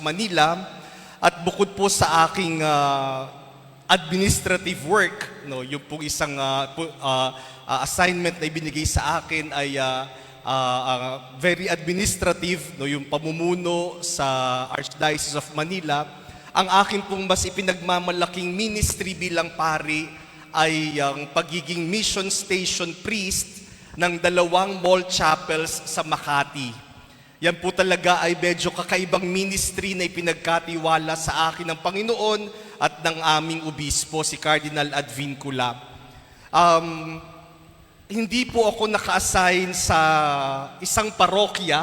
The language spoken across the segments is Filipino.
Manila. At bukod po sa aking administrative work, no, yung pong isang assignment na ibinigay sa akin ay very administrative, no, yung pamumuno sa Archdiocese of Manila. Ang akin pong mas ipinagmamalaking ministry bilang pari ay ang pagiging mission station priest ng 2 mall chapels sa Makati. Yan po talaga ay medyo kakaibang ministry na ipinagkatiwala sa akin ng Panginoon at ng aming obispo, si Cardinal Advincula. Hindi po ako naka-assign sa isang parokya.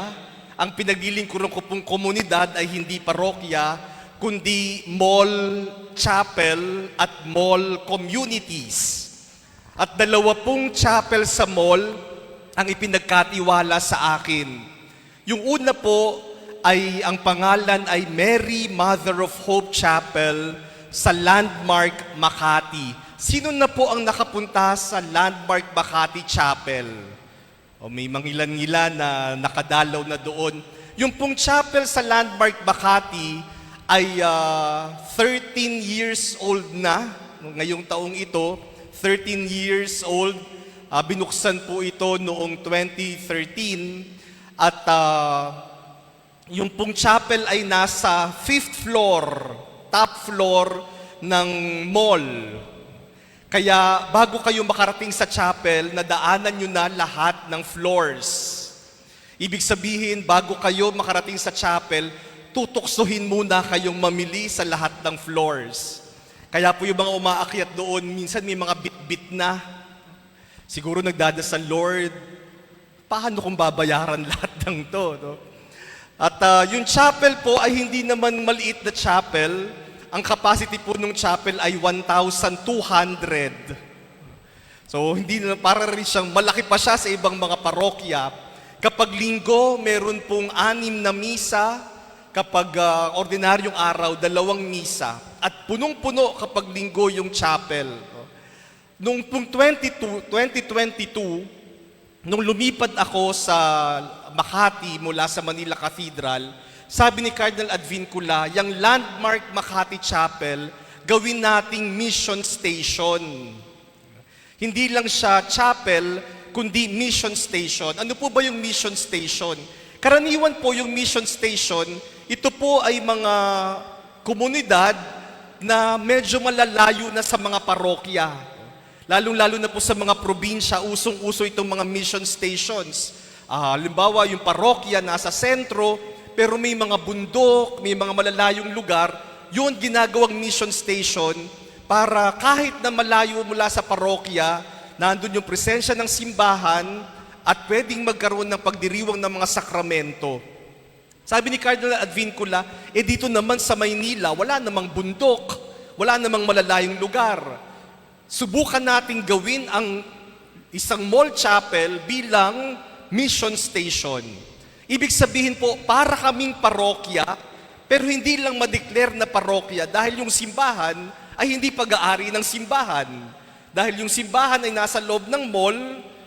Ang pinaglilingkuran ko pong komunidad ay hindi parokya, kundi mall chapel at mall communities. At 2 pong chapel sa mall ang ipinagkatiwala sa akin. Yung una po ay ang pangalan ay Mary Mother of Hope Chapel sa Landmark, Makati. Sino na po ang nakapunta sa Landmark Makati Chapel? O may mangilan-ngilan na nakadalaw na doon. Yung pong chapel sa Landmark Makati ay 13 years old na. Ngayong taong ito, 13 years old. Binuksan po ito noong 2013. At yung pong chapel ay nasa 5th floor, top floor ng mall. Kaya bago kayo makarating sa chapel, nadaanan nyo na lahat ng floors. Ibig sabihin, bago kayo makarating sa chapel, tutuksohin muna kayong mamili sa lahat ng floors. Kaya po yung mga umaakyat doon, minsan may mga bit-bit na. Siguro nagdadasal, Lord, paano kung babayaran lahat ng to? No? At yung chapel po ay hindi naman maliit na chapel. Ang capacity po ng chapel ay 1,200. So hindi na, para rin siyang, malaki pa siya sa ibang mga parokya. Kapag linggo, meron pong 6 na misa. Kapag ordinaryong araw, 2 misa. At punong-puno kapag linggo yung chapel. No? Noong 2022, nung lumipat ako sa Makati mula sa Manila Cathedral, sabi ni Cardinal Advincula, yung Landmark Makati Chapel, gawin nating mission station. Hindi lang siya chapel, kundi mission station. Ano po ba yung mission station? Karaniwan po yung mission station, ito po ay mga komunidad na medyo malalayo na sa mga parokya. Lalong-lalo na po sa mga probinsya, usong-uso itong mga mission stations. Halimbawa, yung parokya nasa sentro, pero may mga bundok, may mga malalayong lugar, yun ginagawang mission station para kahit na malayo mula sa parokya, nandun yung presensya ng simbahan at pwedeng magkaroon ng pagdiriwang ng mga sakramento. Sabi ni Cardinal Advincula, dito naman sa Maynila, wala namang bundok, wala namang malalayong lugar. Subukan nating gawin ang isang mall chapel bilang mission station. Ibig sabihin po, para kaming parokya, pero hindi lang ma-declare na parokya dahil yung simbahan ay hindi pag-aari ng simbahan. Dahil yung simbahan ay nasa loob ng mall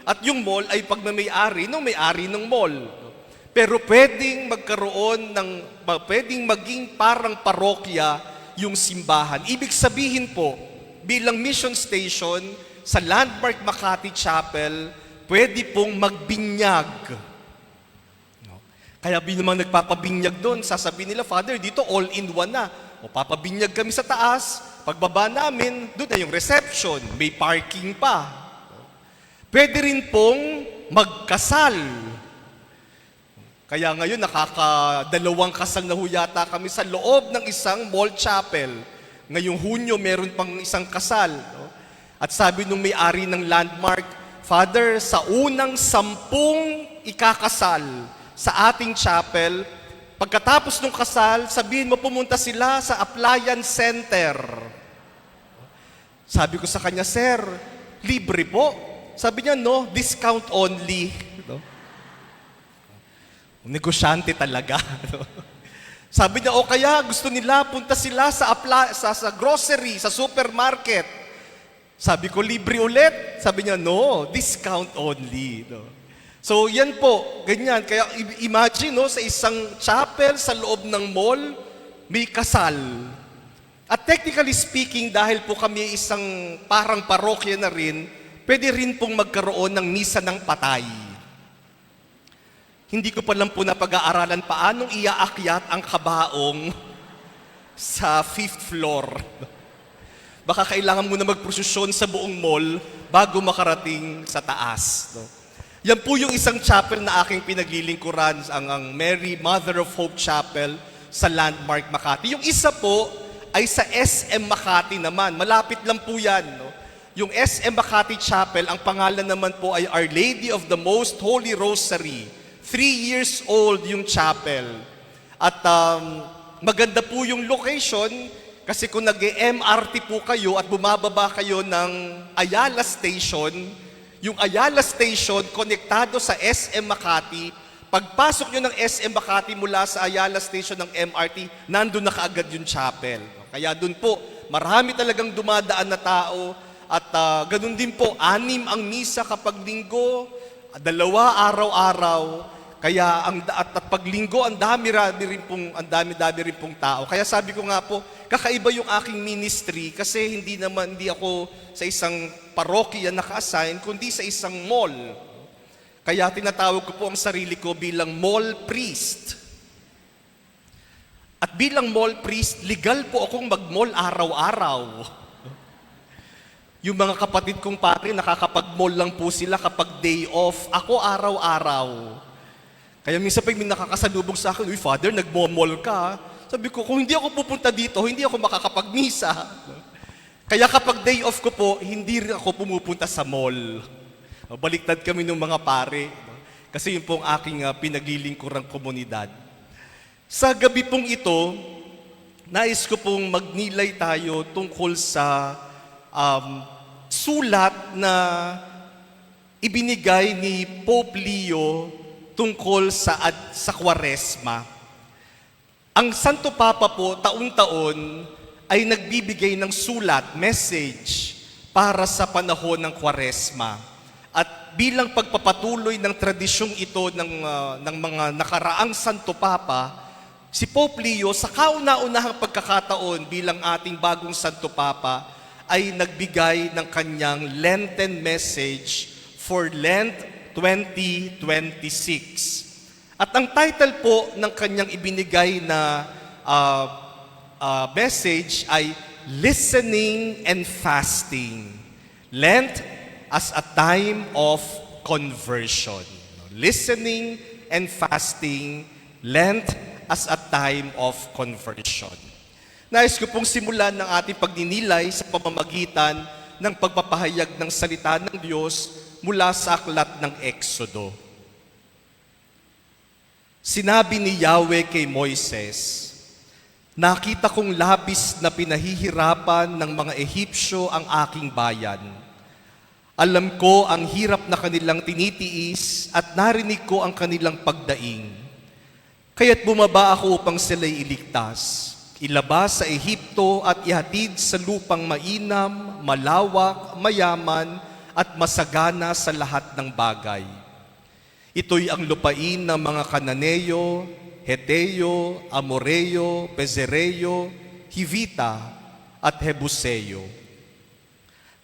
at yung mall ay pagmamayari ng may-ari ng mall. Pero pwedeng maging parang parokya yung simbahan. Ibig sabihin po, bilang mission station sa Landmark Makati Chapel, pwede pong magbinyag. No? Kaya naman nagpapabinyag doon, sasabihin nila, Father, dito all-in-one na. O papabinyag kami sa taas, pagbaba namin, doon na yung reception, may parking pa. Pwede rin pong magkasal. Kaya ngayon, nakaka-2 kasal na huyata kami sa loob ng isang mall chapel. Ngayong Hunyo, meron pang isang kasal. No? At sabi nung may-ari ng Landmark, Father, sa unang 10 ikakasal sa ating chapel, pagkatapos ng kasal, sabihin mo pumunta sila sa appliance center. Sabi ko sa kanya, Sir, libre po. Sabi niya, no, discount only. No? Negosyante talaga. No? Sabi niya, o kaya gusto nila, punta sila sa grocery, sa supermarket. Sabi ko, libre ulit. Sabi niya, no, discount only. No? So, yan po, ganyan. Kaya imagine, no, sa isang chapel sa loob ng mall, may kasal. At technically speaking, dahil po kami isang parang parokya na rin, pwede rin pong magkaroon ng misa ng patay. Hindi ko pa lang po napag-aaralan paanong iaakyat ang kabaong sa 5th floor. Baka kailangan mo na magprosesyon sa buong mall bago makarating sa taas. No? Yan po yung isang chapel na aking pinaglilingkuran, ang Mary Mother of Hope Chapel sa Landmark Makati. Yung isa po ay sa SM Makati naman. Malapit lang po yan. No? Yung SM Makati Chapel, ang pangalan naman po ay Our Lady of the Most Holy Rosary. 3 years old yung chapel. At maganda po yung location kasi kung nag-MRT po kayo at bumababa kayo ng Ayala Station, yung Ayala Station konektado sa SM Makati, pagpasok nyo ng SM Makati mula sa Ayala Station ng MRT, nandun na kaagad yung chapel. Kaya dun po, marami talagang dumadaan na tao at ganun din po, 6 ang misa kapag linggo, 2 araw-araw. Kaya at pag linggo, ang dami-dami rin pong tao. Kaya sabi ko nga po, kakaiba yung aking ministry kasi hindi ako sa isang parokya naka-assign, kundi sa isang mall. Kaya tinatawag ko po ang sarili ko bilang mall priest. At bilang mall priest, legal po akong mag-mall araw-araw. Yung mga kapatid kong pare, nakakapag-mall lang po sila kapag day off. Ako araw-araw. Kaya minsan pag may nakakasalubong sa akin, "Uy, Father, nag-mall ka." Sabi ko, kung hindi ako pupunta dito, hindi ako makakapag-misa. Kaya kapag day off ko po, hindi rin ako pumupunta sa mall. Baliktad kami ng mga pare. Kasi yun pong aking pinaglilingkurang komunidad. Sa gabi pong ito, nais ko pong magnilay tayo tungkol sa sulat na ibinigay ni Pope Leo tungkol sa Kwaresma. Ang Santo Papa po, taon-taon, ay nagbibigay ng sulat, message, para sa panahon ng Kwaresma. At bilang pagpapatuloy ng tradisyong ito ng mga nakaraang Santo Papa, si Pope Leo, sa kauna-unahang pagkakataon bilang ating bagong Santo Papa, ay nagbigay ng kanyang Lenten message for Lent 2026. At ang title po ng kanyang ibinigay na message ay Listening and Fasting. Lent as a time of conversion. Listening and fasting, Lent as a time of conversion. Nais ko pong simulan ng ating pagninilay sa pamamagitan ng pagpapahayag ng salita ng Diyos mula sa aklat ng Exodo. Sinabi ni Yahweh kay Moises, "Nakita kong labis na pinahihirapan ng mga Ehipsyo ang aking bayan. Alam ko ang hirap na kanilang tinitiis at narinig ko ang kanilang pagdaing. Kaya't bumaba ako upang sila'y iligtas, ilabas sa Ehipto at ihatid sa lupang mainam, malawak, mayaman, at masagana sa lahat ng bagay. Ito'y ang lupain ng mga Kananeo, Heteo, Amoreo, Pezereo, Hivita, at Hebuseo.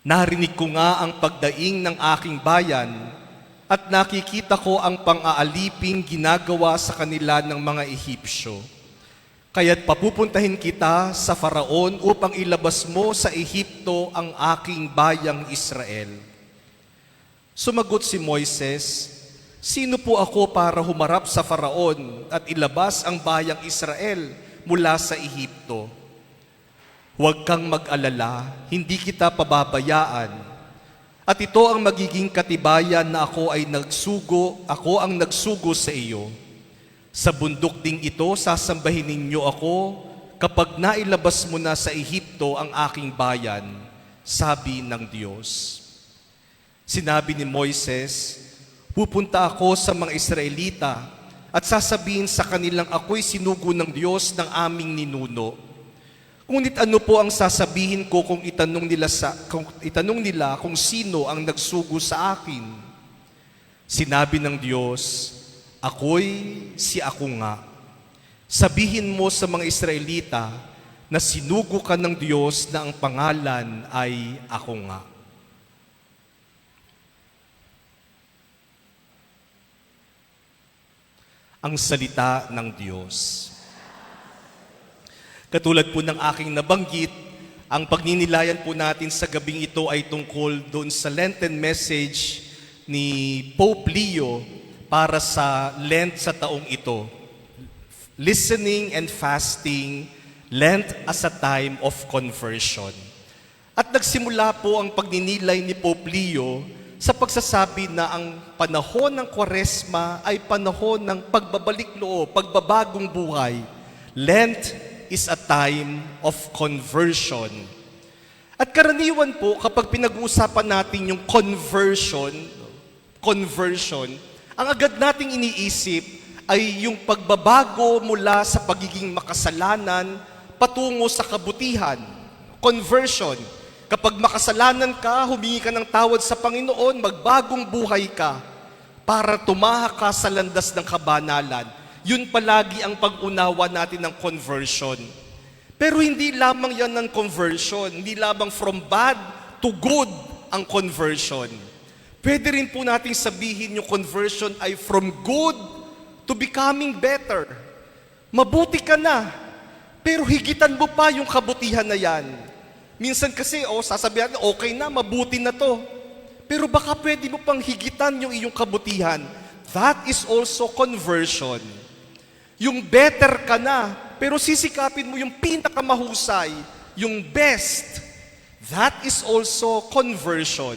Narinig ko nga ang pagdaing ng aking bayan at nakikita ko ang pang-aaliping ginagawa sa kanila ng mga Ehipsyo. Kaya't papupuntahin kita sa Faraon upang ilabas mo sa Ehipto ang aking bayang Israel." Sumagot si Moises, "Sino po ako para humarap sa Faraon at ilabas ang bayang Israel mula sa Ehipto? Huwag kang mag-alala, hindi kita pababayaan. At ito ang magiging katibayan na ako ang nagsugo sa iyo. Sa bundok ding ito, sasambahin ninyo ako kapag nailabas mo na sa Ehipto ang aking bayan," sabi ng Diyos. Sinabi ni Moises, "Pupunta ako sa mga Israelita at sasabihin sa kanilang ako'y sinugo ng Diyos ng aming ninuno. Ngunit ano po ang sasabihin ko kung itanong nila kung sino ang nagsugo sa akin?" Sinabi ng Diyos, "Ako'y si ako nga." Sabihin mo sa mga Israelita na sinugo ka ng Diyos na ang pangalan ay ako nga. Ang salita ng Diyos. Katulad po ng aking nabanggit, ang pagninilayan po natin sa gabing ito ay tungkol doon sa Lenten message ni Pope Leo para sa Lent sa taong ito. Listening and fasting, Lent as a time of conversion. At nagsimula po ang pagninilay ni Pope Leo sa pagsasabi na ang panahon ng Kwaresma ay panahon ng pagbabalik loob, pagbabagong buhay. Lent is a time of conversion. At karaniwan po kapag pinag-uusapan natin yung conversion, ang agad nating iniisip ay yung pagbabago mula sa pagiging makasalanan patungo sa kabutihan. Conversion. Kapag makasalanan ka, humingi ka ng tawad sa Panginoon, magbagong buhay ka para tumahak ka sa landas ng kabanalan. Yun palagi ang pag-unawa natin ng conversion. Pero hindi lamang yan ng conversion, hindi lamang from bad to good ang conversion. Pwede rin po nating sabihin yung conversion ay from good to becoming better. Mabuti ka na, pero higitan mo pa yung kabutihan na yan. Minsan kasi, sasabihan, okay na, mabuti na to. Pero baka pwede mo pang higitan yung iyong kabutihan. That is also conversion. Yung better ka na, pero sisikapin mo yung pinakamahusay, yung best. That is also conversion.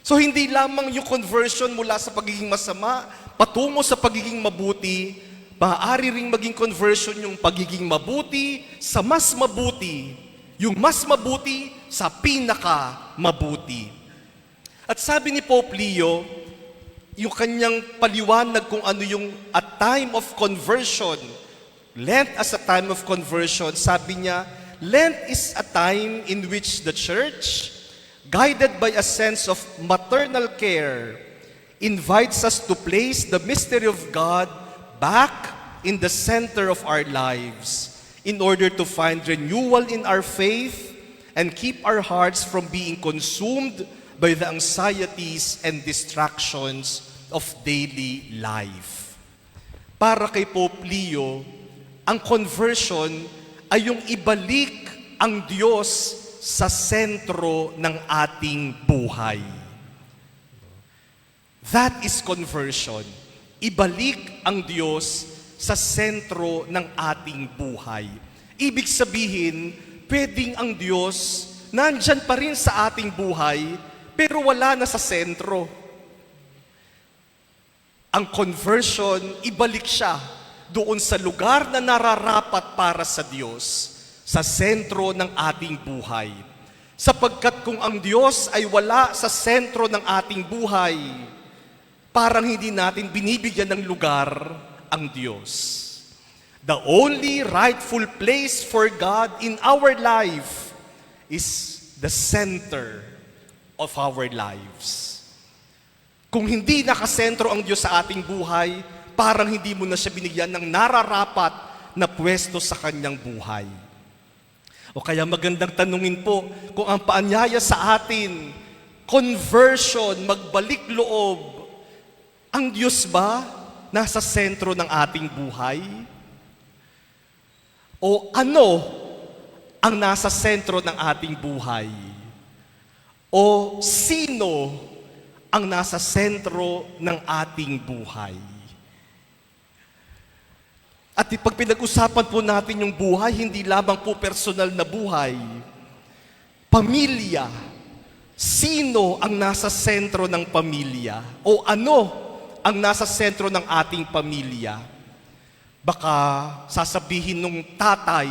So hindi lamang yung conversion mula sa pagiging masama, patungo sa pagiging mabuti, maaari ring maging conversion yung pagiging mabuti sa mas mabuti. Yung mas mabuti sa pinaka-mabuti. At sabi ni Pope Leo, yung kanyang paliwanag kung ano yung a time of conversion, Lent as a time of conversion, sabi niya, Lent is a time in which the church, guided by a sense of maternal care, invites us to place the mystery of God back in the center of our lives, in order to find renewal in our faith and keep our hearts from being consumed by the anxieties and distractions of daily life. Para kay Pope Leo, ang conversion ay yung ibalik ang Diyos sa sentro ng ating buhay. That is conversion. Ibalik ang Diyos sa sentro ng ating buhay. Ibig sabihin, pwedeng ang Diyos nandyan pa rin sa ating buhay, pero wala na sa sentro. Ang conversion, ibalik siya doon sa lugar na nararapat para sa Diyos, sa sentro ng ating buhay. Sapagkat kung ang Diyos ay wala sa sentro ng ating buhay, parang hindi natin binibigyan ng lugar ang Diyos. The only rightful place for God in our life is the center of our lives. Kung hindi nakasentro ang Diyos sa ating buhay, parang hindi mo na siya binigyan ng nararapat na pwesto sa kanyang buhay. O kaya magandang tanungin po, kung ang paanyaya sa atin, conversion, magbalik loob, ang Diyos ba nasa sentro ng ating buhay? O ano ang nasa sentro ng ating buhay? O sino ang nasa sentro ng ating buhay? At pag pinag-usapan po natin yung buhay, hindi lamang po personal na buhay. Pamilya. Sino ang nasa sentro ng pamilya? O ano ang nasa sentro ng ating pamilya? Baka sasabihin nung tatay,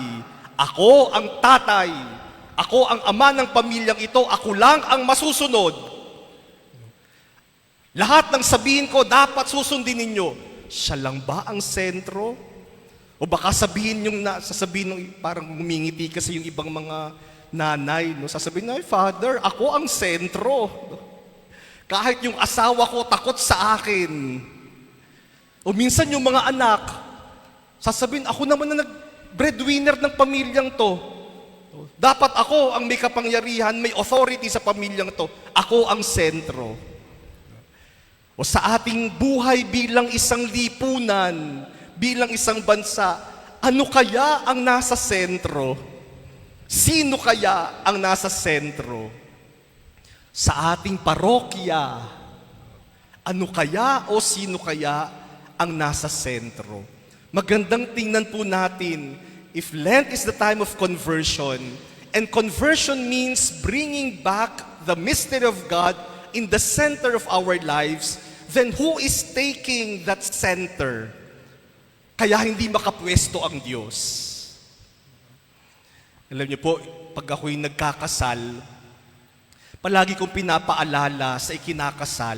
ako ang tatay, ako ang ama ng pamilyang ito, ako lang ang masusunod. Lahat ng sabihin ko, dapat susundin ninyo. Siya lang ba ang sentro? O baka sasabihin nung parang ngumingiti kasi yung ibang mga nanay, no? Sasabihin, ay, Father, ako ang sentro. Kahit yung asawa ko takot sa akin. O minsan yung mga anak, Sasabihin, ako naman na nag-breadwinner ng pamilyang to. Dapat ako ang may kapangyarihan, may authority sa pamilyang to. Ako ang sentro. O sa ating buhay bilang isang lipunan, bilang isang bansa, ano kaya ang nasa sentro? Sino kaya ang nasa sentro? Sa ating parokya, ano kaya o sino kaya ang nasa sentro? Magandang tingnan po natin, if Lent is the time of conversion, and conversion means bringing back the mystery of God in the center of our lives, then who is taking that center? Kaya hindi makapwesto ang Diyos. Alam niyo po, pag ako'y nagkakasal, palagi kong pinapaalala sa ikinakasal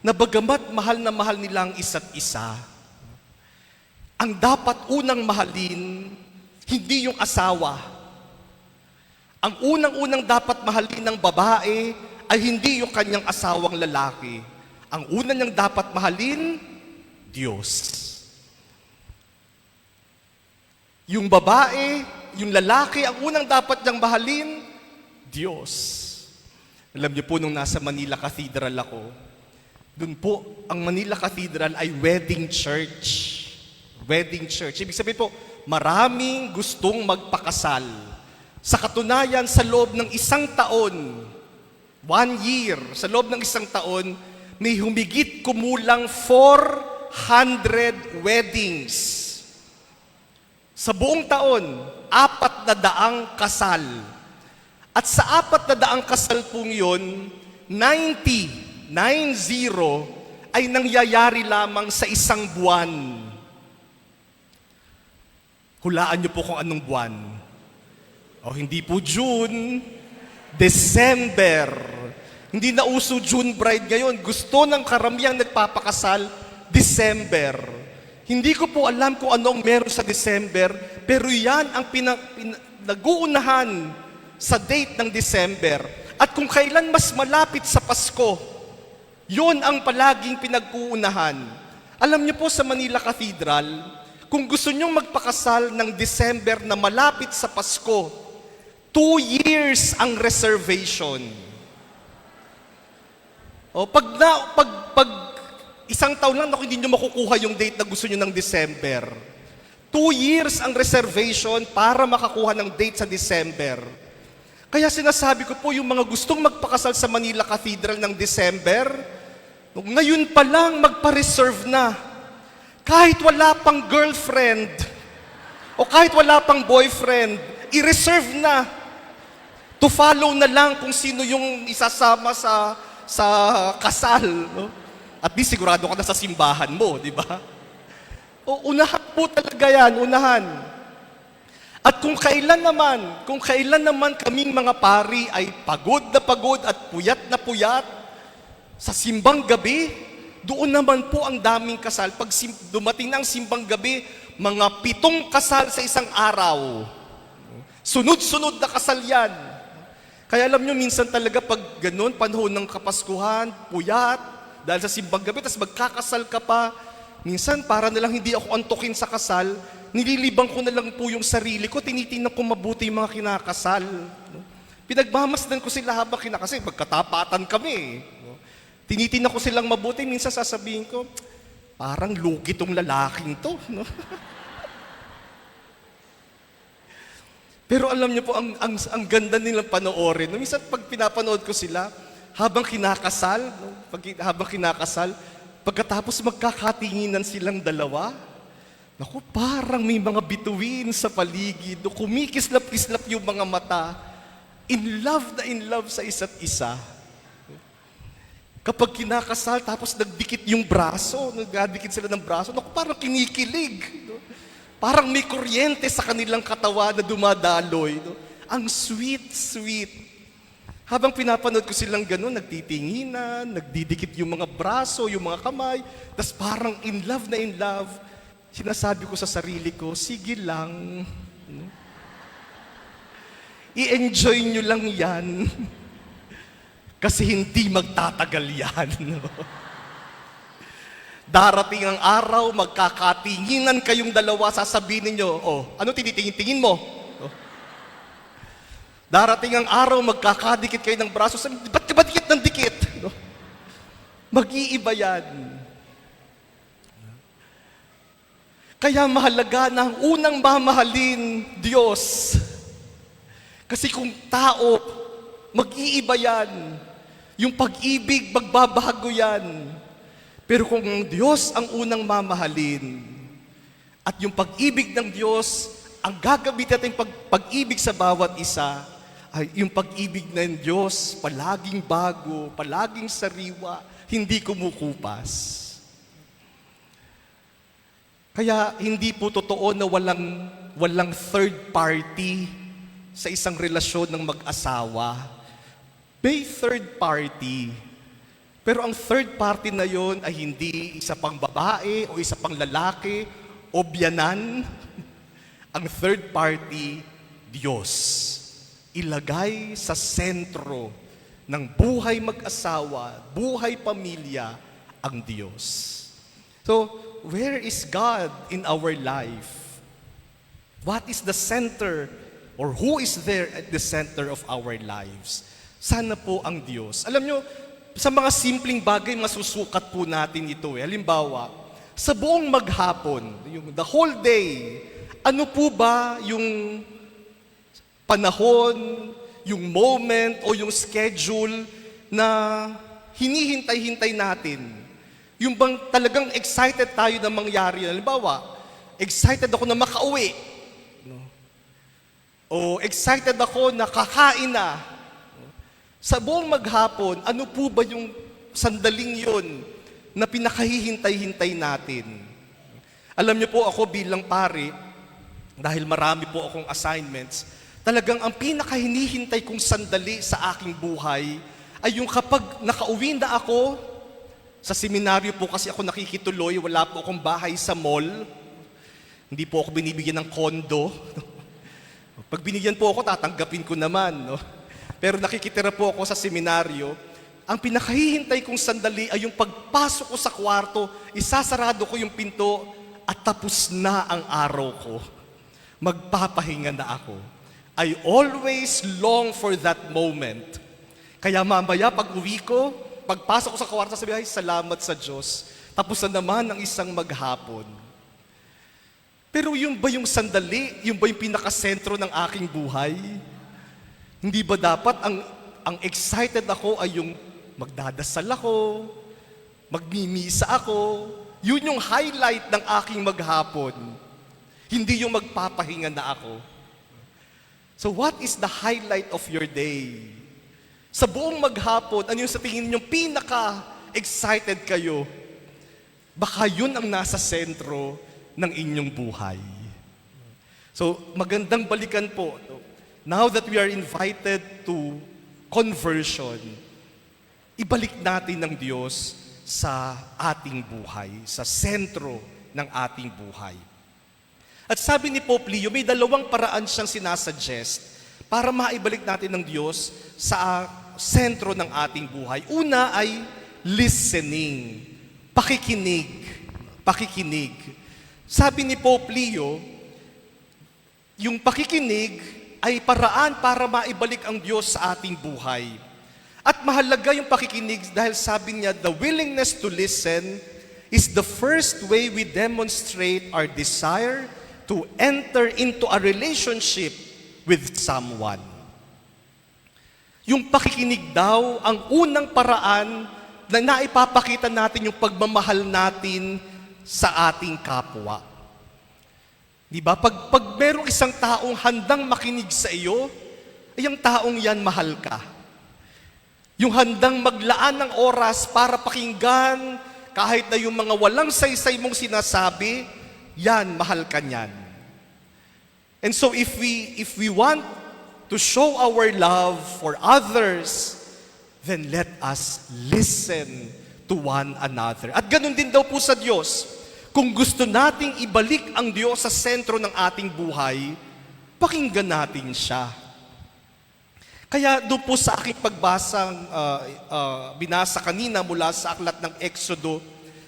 na bagamat mahal na mahal nilang isa't isa, ang dapat unang mahalin, hindi yung asawa. Ang unang-unang dapat mahalin ng babae ay hindi yung kanyang asawang lalaki. Ang una niyang dapat mahalin, Diyos. Yung babae, yung lalaki, ang unang dapat niyang mahalin, Diyos. Alam niyo po, nung nasa Manila Cathedral ako, dun po, ang Manila Cathedral ay wedding church. Wedding church. Ibig sabihin po, maraming gustong magpakasal. Sa katunayan, sa loob ng isang taon, 1 year, sa loob ng isang taon, may humigit kumulang 400 weddings. Sa buong taon, 400 kasal. At sa 400 kasal pong yun, 90 ay nangyayari lamang sa isang buwan. Hulaan niyo po kung anong buwan. O hindi po June, December. Hindi na uso June bride ngayon. Gusto ng karamihang nagpapakasal, December. Hindi ko po alam kung anong meron sa December, pero yan ang nag-uunahan sa date ng December. At kung kailan mas malapit sa Pasko, yun ang palaging pinag-uunahan. Alam niyo po sa Manila Cathedral, kung gusto niyong magpakasal ng December na malapit sa Pasko, 2 years ang reservation. O pag isang taon lang, hindi niyo makukuha yung date na gusto niyo ng December. 2 years ang reservation para makakuha ng date sa December. Kaya sinasabi ko po, yung mga gustong magpakasal sa Manila Cathedral ng December, ngayon pa lang magpa-reserve na. Kahit wala pang girlfriend, o kahit wala pang boyfriend, i-reserve na. To follow na lang kung sino yung isasama sa kasal. No? At least sigurado ka na sa simbahan mo, di ba? O unahan po talaga yan, unahan. At kung kailan naman kaming mga pari ay pagod at puyat na puyat sa simbang gabi, doon naman po ang daming kasal. Pag dumating na ang simbang gabi, mga 7 kasal sa isang araw. Sunod-sunod na kasal yan. Kaya alam nyo, minsan talaga pag ganun, panahon ng Kapaskuhan, puyat, dahil sa simbang gabi, tapos magkakasal ka pa, minsan para na lang hindi ako antukin sa kasal, nililibang ko na lang po yung sarili ko, tinitingnan ko mabuti yung mga kinakasal. Pinagmamasdan ko sila habang kinakasal, magkatapatan kami. Tinitingnan ko silang mabuti, minsan sasabihin ko, parang lugi tong lalaking to. No? Pero alam niyo po, ang ganda nilang panoorin. No? Minsan pag pinapanood ko sila, habang kinakasal, pagkatapos magkakatinginan silang dalawa, naku, parang may mga bituin sa paligid, no? Kumikislap-kislap yung mga mata, in love sa isa't isa. Kapag kinakasal, tapos nagdikit yung braso, nagdikit sila ng braso, naku, parang kinikilig. No? Parang may kuryente sa kanilang katawan na dumadaloy. No? Ang sweet. Habang pinapanood ko silang gano'n, nagtitinginan, nagdidikit yung mga braso, yung mga kamay, tas parang in love, sinasabi ko sa sarili ko, sige lang. No? I-enjoy nyo lang yan. Kasi hindi magtatagal yan. No? Darating ang araw, magkakatinginan kayong dalawa, sasabihin ninyo, oh, ano tinitingin-tingin mo? Oh. Darating ang araw, magkakadikit kayo ng braso, sabihin, ba't ka ba dikit ng dikit? No? Mag-iiba yan. Kaya mahalaga na ang unang mamahalin, Diyos. Kasi kung tao, mag-iiba yan. Yung pag-ibig, magbabago yan. Pero kung ang Diyos ang unang mamahalin, at yung pag-ibig ng Diyos, ang gagamitin natin pag-ibig sa bawat isa, ay yung pag-ibig ng Diyos, palaging bago, palaging sariwa, hindi kumukupas. Kaya hindi po totoo na walang third party sa isang relasyon ng mag-asawa. May third party. Pero ang third party na yon ay hindi isa pang babae o isa pang lalaki o biyanan. Ang third party, Diyos. Ilagay sa sentro ng buhay mag-asawa, buhay pamilya, ang Diyos. So, where is God in our life? What is the center or who is there at the center of our lives? Sana po ang Diyos. Alam nyo, sa mga simpleng bagay, masusukat po natin ito. Halimbawa, sa buong maghapon, the whole day, ano po ba yung panahon, yung moment, o yung schedule na hinihintay-hintay natin? Yung bang talagang excited tayo na mangyari? Halimbawa, excited ako na makauwi. No? O excited ako na kakain na. Sa buong maghapon, ano po ba yung sandaling yun na pinakahihintay-hintay natin? Alam niyo po ako bilang pari, dahil marami po akong assignments, talagang ang pinakahinihintay kong sandali sa aking buhay ay yung kapag nakauwi na ako, sa seminaryo po kasi ako nakikituloy, wala po akong bahay sa mall, hindi po ako binibigyan ng kondo. Pag binigyan po ako, tatanggapin ko naman, no? Pero nakikitira po ako sa seminaryo, ang pinakahihintay kong sandali ay yung pagpasok ko sa kwarto, isasarado ko yung pinto, at tapos na ang araw ko. Magpapahinga na ako. I always long for that moment. Kaya mamaya pag uwi ko, pagpasok ko sa kwarto, sabi, ay, salamat sa Diyos. Tapos na naman ang isang maghapon. Pero yung ba yung sandali, yung ba yung pinakasentro ng aking buhay? Hindi ba dapat ang excited ako ay yung magdadasal ako, magmimisa ako, yun yung highlight ng aking maghapon. Hindi yung magpapahinga na ako. So what is the highlight of your day? Sa buong maghapon, ano yung sa tingin niyo pinaka-excited kayo? Baka yun ang nasa sentro ng inyong buhay. So magandang balikan po. Now that we are invited to conversion, ibalik natin ng Diyos sa ating buhay, sa sentro ng ating buhay. At sabi ni Pope Leo, may dalawang paraan siyang sinasuggest para maibalik natin ng Diyos sa sentro ng ating buhay. Una ay listening, pakikinig. Pakikinig. Sabi ni Pope Leo, yung pakikinig ay paraan para maibalik ang Diyos sa ating buhay. At mahalaga yung pakikinig dahil sabi niya, the willingness to listen is the first way we demonstrate our desire to enter into a relationship with someone. Yung pakikinig daw, ang unang paraan na naipapakita natin yung pagmamahal natin sa ating kapwa. Di ba? Pag merong isang taong handang makinig sa iyo, ay ang taong yan mahal ka. Yung handang maglaan ng oras para pakinggan, kahit na yung mga walang saysay mong sinasabi, yan, mahal ka niyan. And so if we want to show our love for others, then let us listen to one another. At ganun din daw po sa Diyos. Kung gusto nating ibalik ang Diyos sa sentro ng ating buhay, pakinggan natin siya. Kaya doon po sa aking pagbasang binasa kanina mula sa aklat ng Exodo,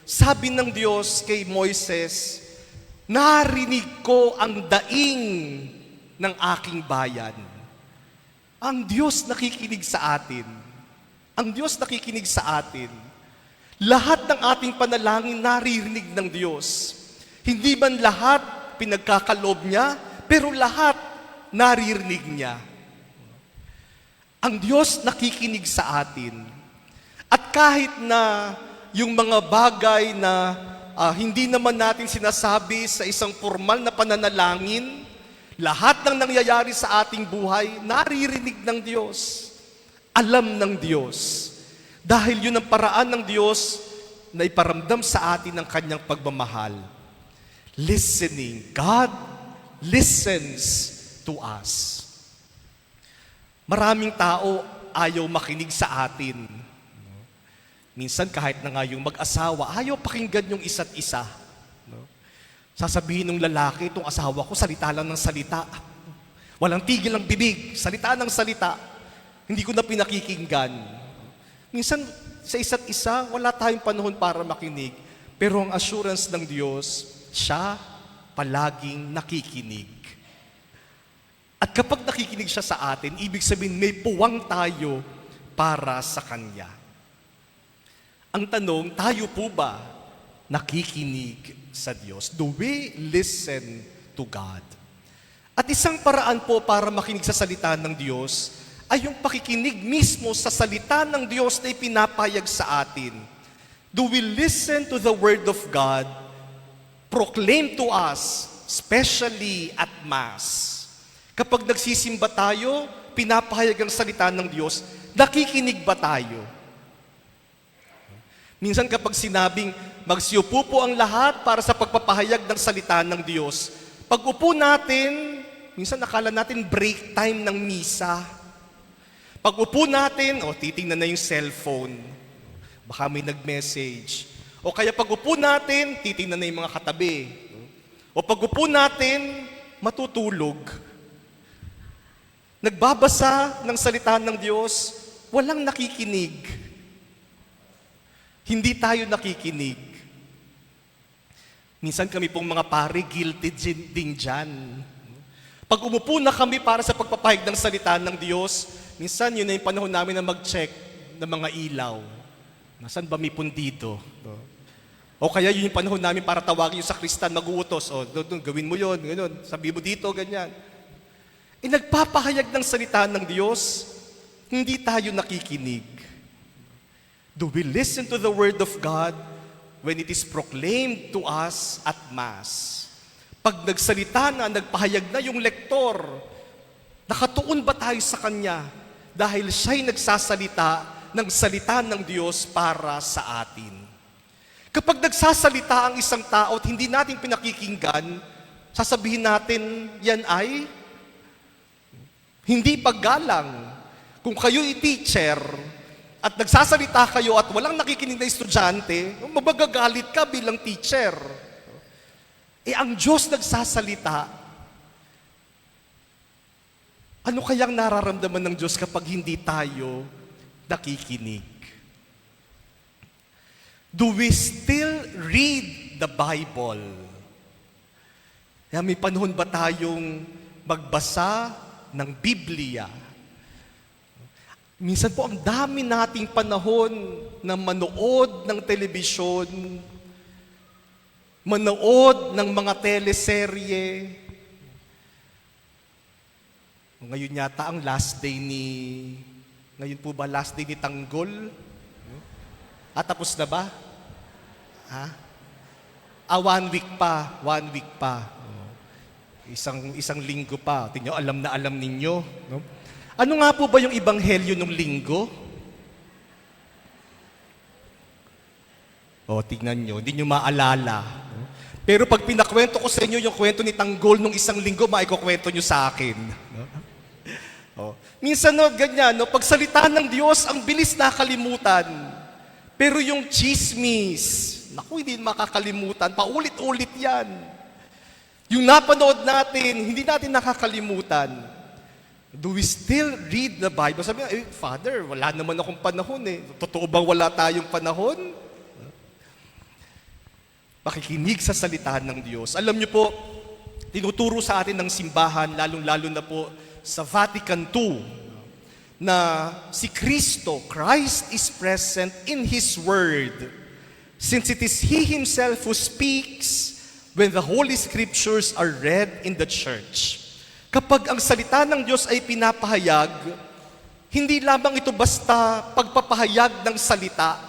sabi ng Diyos kay Moises, narinig ko ang daing ng aking bayan. Ang Diyos nakikinig sa atin. Ang Diyos nakikinig sa atin. Lahat ng ating panalangin naririnig ng Diyos. Hindi man lahat pinagkakaloob niya, pero lahat naririnig niya. Ang Diyos nakikinig sa atin. At kahit na yung mga bagay na hindi naman natin sinasabi sa isang formal na pananalangin, lahat ng nangyayari sa ating buhay, naririnig ng Diyos. Alam ng Diyos. Dahil yun ang paraan ng Diyos na iparamdam sa atin ang kanyang pagmamahal. Listening. God listens to us. Maraming tao ayaw makinig sa atin. Minsan kahit na nga yung mag-asawa, ayaw pakinggan yung isa't isa. Sasabihin ng lalaki, itong asawa ko, salita lang ng salita. Walang tigil ng bibig, salita ng salita. Hindi ko na pinakikinggan. Minsan, sa isa't isa, wala tayong panahon para makinig. Pero ang assurance ng Diyos, siya palaging nakikinig. At kapag nakikinig siya sa atin, ibig sabihin may puwang tayo para sa Kanya. Ang tanong, tayo po ba nakikinig sa Diyos? Do we listen to God? At isang paraan po para makinig sa salita ng Diyos ay yung pakikinig mismo sa salita ng Diyos na ipinapayag sa atin. Do we listen to the Word of God proclaimed to us, especially at Mass? Kapag nagsisimba tayo, pinapahayag ang salita ng Diyos, nakikinig ba tayo? Minsan kapag sinabing, magsiupo po ang lahat para sa pagpapahayag ng salita ng Diyos, pag upo natin, minsan nakala natin break time ng misa. Pag upo natin, titingnan na yung cellphone. Baka may nag-message. O kaya pag upo natin, titingnan na yung mga katabi. O pag upo natin, matutulog. Nagbabasa ng salita ng Diyos, walang nakikinig. Hindi tayo nakikinig. Minsan kami pong mga pare, guilty din dyan. Pag umupo na kami para sa pagpapahayag ng salita ng Diyos, minsan yun na yung panahon namin na mag-check ng mga ilaw. Nasaan ba may pundido? O kaya yun yung panahon namin para tawagin yung sakristan, mag-uutos. Doon, gawin mo yun, ganun. Sabi mo dito, ganyan. Nagpapahayag ng salita ng Diyos, hindi tayo nakikinig. Do we listen to the Word of God when it is proclaimed to us at Mass? Pag nagsalita na, nagpahayag na yung lektor, nakatuon ba tayo sa Kanya? Dahil siya'y nagsasalita ng salita ng Diyos para sa atin. Kapag nagsasalita ang isang tao at hindi natin pinakikinggan, sasabihin natin, yan ay hindi paggalang. Kung kayo'y teacher, at nagsasalita kayo at walang nakikinig na estudyante, mabagagalit ka bilang teacher. Ang Diyos nagsasalita. Ano kayang nararamdaman ng Diyos kapag hindi tayo nakikinig? Do we still read the Bible? May panahon ba tayong magbasa ng Biblia? Minsan po, ang dami nating panahon na manood ng telebisyon, manood ng mga teleserye. Ngayon yata ang last day ngayon po ba last day ni Tanggol? Tapos na ba? 1 week pa. 1 week pa. Isang linggo pa. Tingnan, alam na alam ninyo. No? Ano nga po ba yung ebanghelyo ng linggo? Tignan nyo, hindi nyo maalala. Pero pag pinakwento ko sa inyo yung kwento ni Tanggol nung isang linggo, maikukwento nyo sa akin. Minsan ganyan, pag salita ng Diyos, ang bilis nakalimutan. Pero yung chismis, naku, hindi makakalimutan, paulit-ulit yan. Yung napanood natin, hindi natin nakakalimutan. Do we still read the Bible? Sabi nga, Father, wala naman akong panahon eh. Totoo bang wala tayong panahon? pakikinig sa salita ng Diyos. Alam niyo po, tinuturo sa atin ng simbahan, lalong-lalo na po sa Vatican II, na si Kristo, Christ is present in His Word, since it is He Himself who speaks when the Holy Scriptures are read in the church. Kapag ang salita ng Diyos ay pinapahayag, hindi lamang ito basta pagpapahayag ng salita.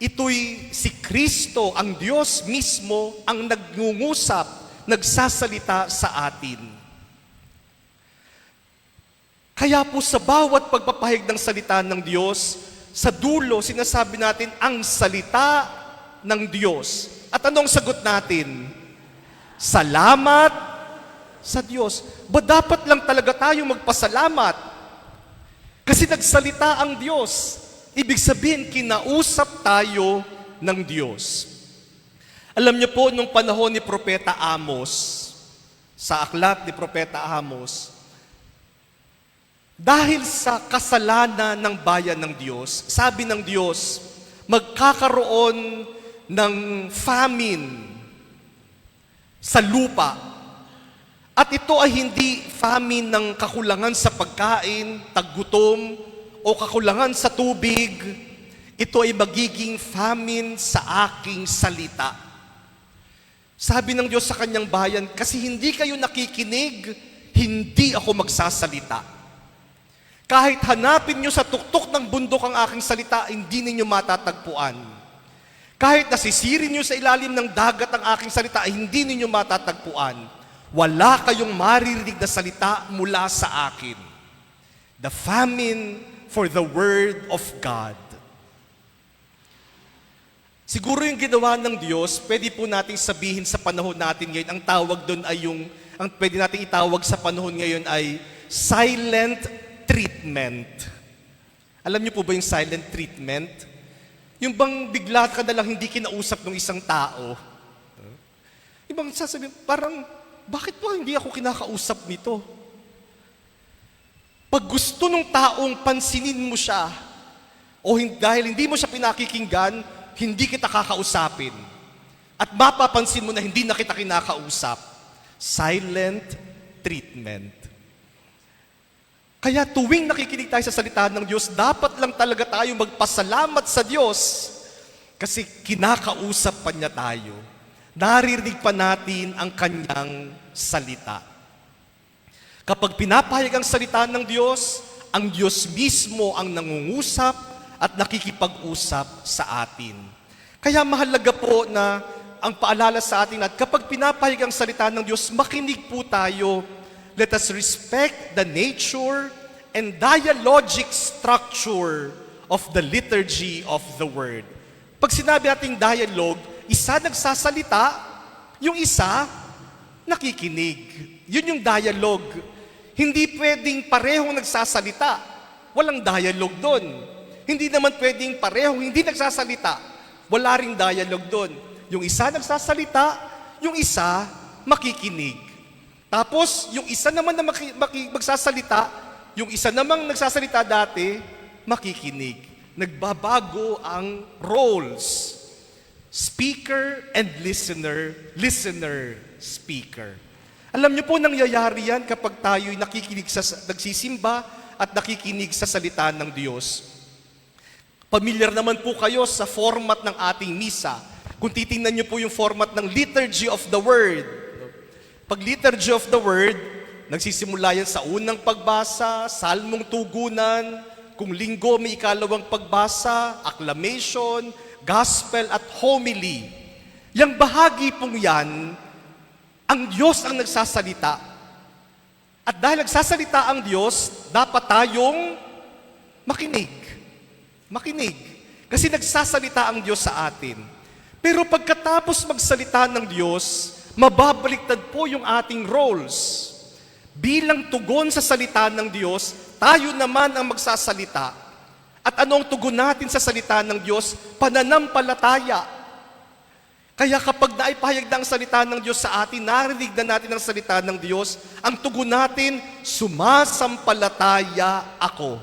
Ito'y si Kristo, ang Diyos mismo, ang nagngungusap, nagsasalita sa atin. Kaya po sa bawat pagpapahayag ng salita ng Diyos, sa dulo, sinasabi natin, ang salita ng Diyos. At anong sagot natin? Salamat sa Diyos. Ba dapat lang talaga tayo magpasalamat? Kasi nagsalita ang Diyos. Ibig sabihin, kinausap tayo ng Diyos. Alam niyo po, nung panahon ni Propeta Amos, sa aklat ni Propeta Amos, dahil sa kasalanan ng bayan ng Diyos, sabi ng Diyos, magkakaroon ng famine sa lupa. At ito ay hindi famine ng kakulangan sa pagkain, taggutom, o kakulangan sa tubig. Ito ay magiging famine sa aking salita. Sabi ng Diyos sa kanyang bayan, kasi hindi kayo nakikinig, hindi ako magsasalita. Kahit hanapin nyo sa tuktok ng bundok ang aking salita, hindi ninyo matatagpuan. Kahit nasisirin nyo sa ilalim ng dagat ang aking salita, ay hindi ninyo matatagpuan. Wala kayong maririnig na salita mula sa akin. The famine for the Word of God. Siguro yung ginawa ng Diyos, pwede po nating sabihin sa panahon natin ngayon, ang tawag doon ay ang pwede nating itawag sa panahon ngayon ay silent treatment. Alam niyo po ba yung silent treatment? Yung bang bigla ka na lang hindi kinausap ng isang tao. Ibang sasabihin, parang, bakit po hindi ako kinakausap nito? Pag gusto ng taong pansinin mo siya, o dahil hindi mo siya pinakikinggan, hindi kita kakausapin. At mapapansin mo na hindi na kita kinakausap. Silent treatment. Kaya tuwing nakikinig tayo sa salita ng Diyos, dapat lang talaga tayo magpasalamat sa Diyos. Kasi kinakausap pa niya tayo. Naririnig pa natin ang kanyang salita. Kapag pinapahayag ang salita ng Diyos, ang Diyos mismo ang nangungusap at nakikipag-usap sa atin. Kaya mahalaga po na ang paalala sa atin at kapag pinapahayag ang salita ng Diyos, makinig po tayo. Let us respect the nature and dialogic structure of the liturgy of the Word. Pag sinabi nating dialogue, isa nagsasalita, yung isa nakikinig. Yun yung dialogue. Hindi pwedeng parehong nagsasalita. Walang dialogue doon. Hindi naman pwedeng parehong hindi nagsasalita. Wala ring dialogue doon. Yung isa nagsasalita, yung isa makikinig. Tapos, yung isa naman na magsasalita, yung isa namang nagsasalita dati, makikinig. Nagbabago ang roles. Speaker and listener, listener, speaker. Alam niyo po, nangyayari yan kapag tayo'y nagsisimba at nakikinig sa salita ng Diyos. Familiar naman po kayo sa format ng ating misa. Kung titingnan niyo po yung format ng Liturgy of the Word. Pag Liturgy of the Word, nagsisimula yan sa unang pagbasa, salmong tugunan, kung linggo may ikalawang pagbasa, acclamation, gospel at homily. Yang bahagi pong yan, ang Diyos ang nagsasalita. At dahil nagsasalita ang Diyos, dapat tayong makinig. Makinig. Kasi nagsasalita ang Diyos sa atin. Pero pagkatapos magsalita ng Diyos, mababaliktad po yung ating roles. Bilang tugon sa salita ng Diyos, tayo naman ang magsasalita. At anong tugon natin sa salita ng Diyos? Pananampalataya. Kaya kapag naipahayag na ang salita ng Diyos sa atin, narinig na natin ang salita ng Diyos, ang tugon natin, sumasampalataya ako.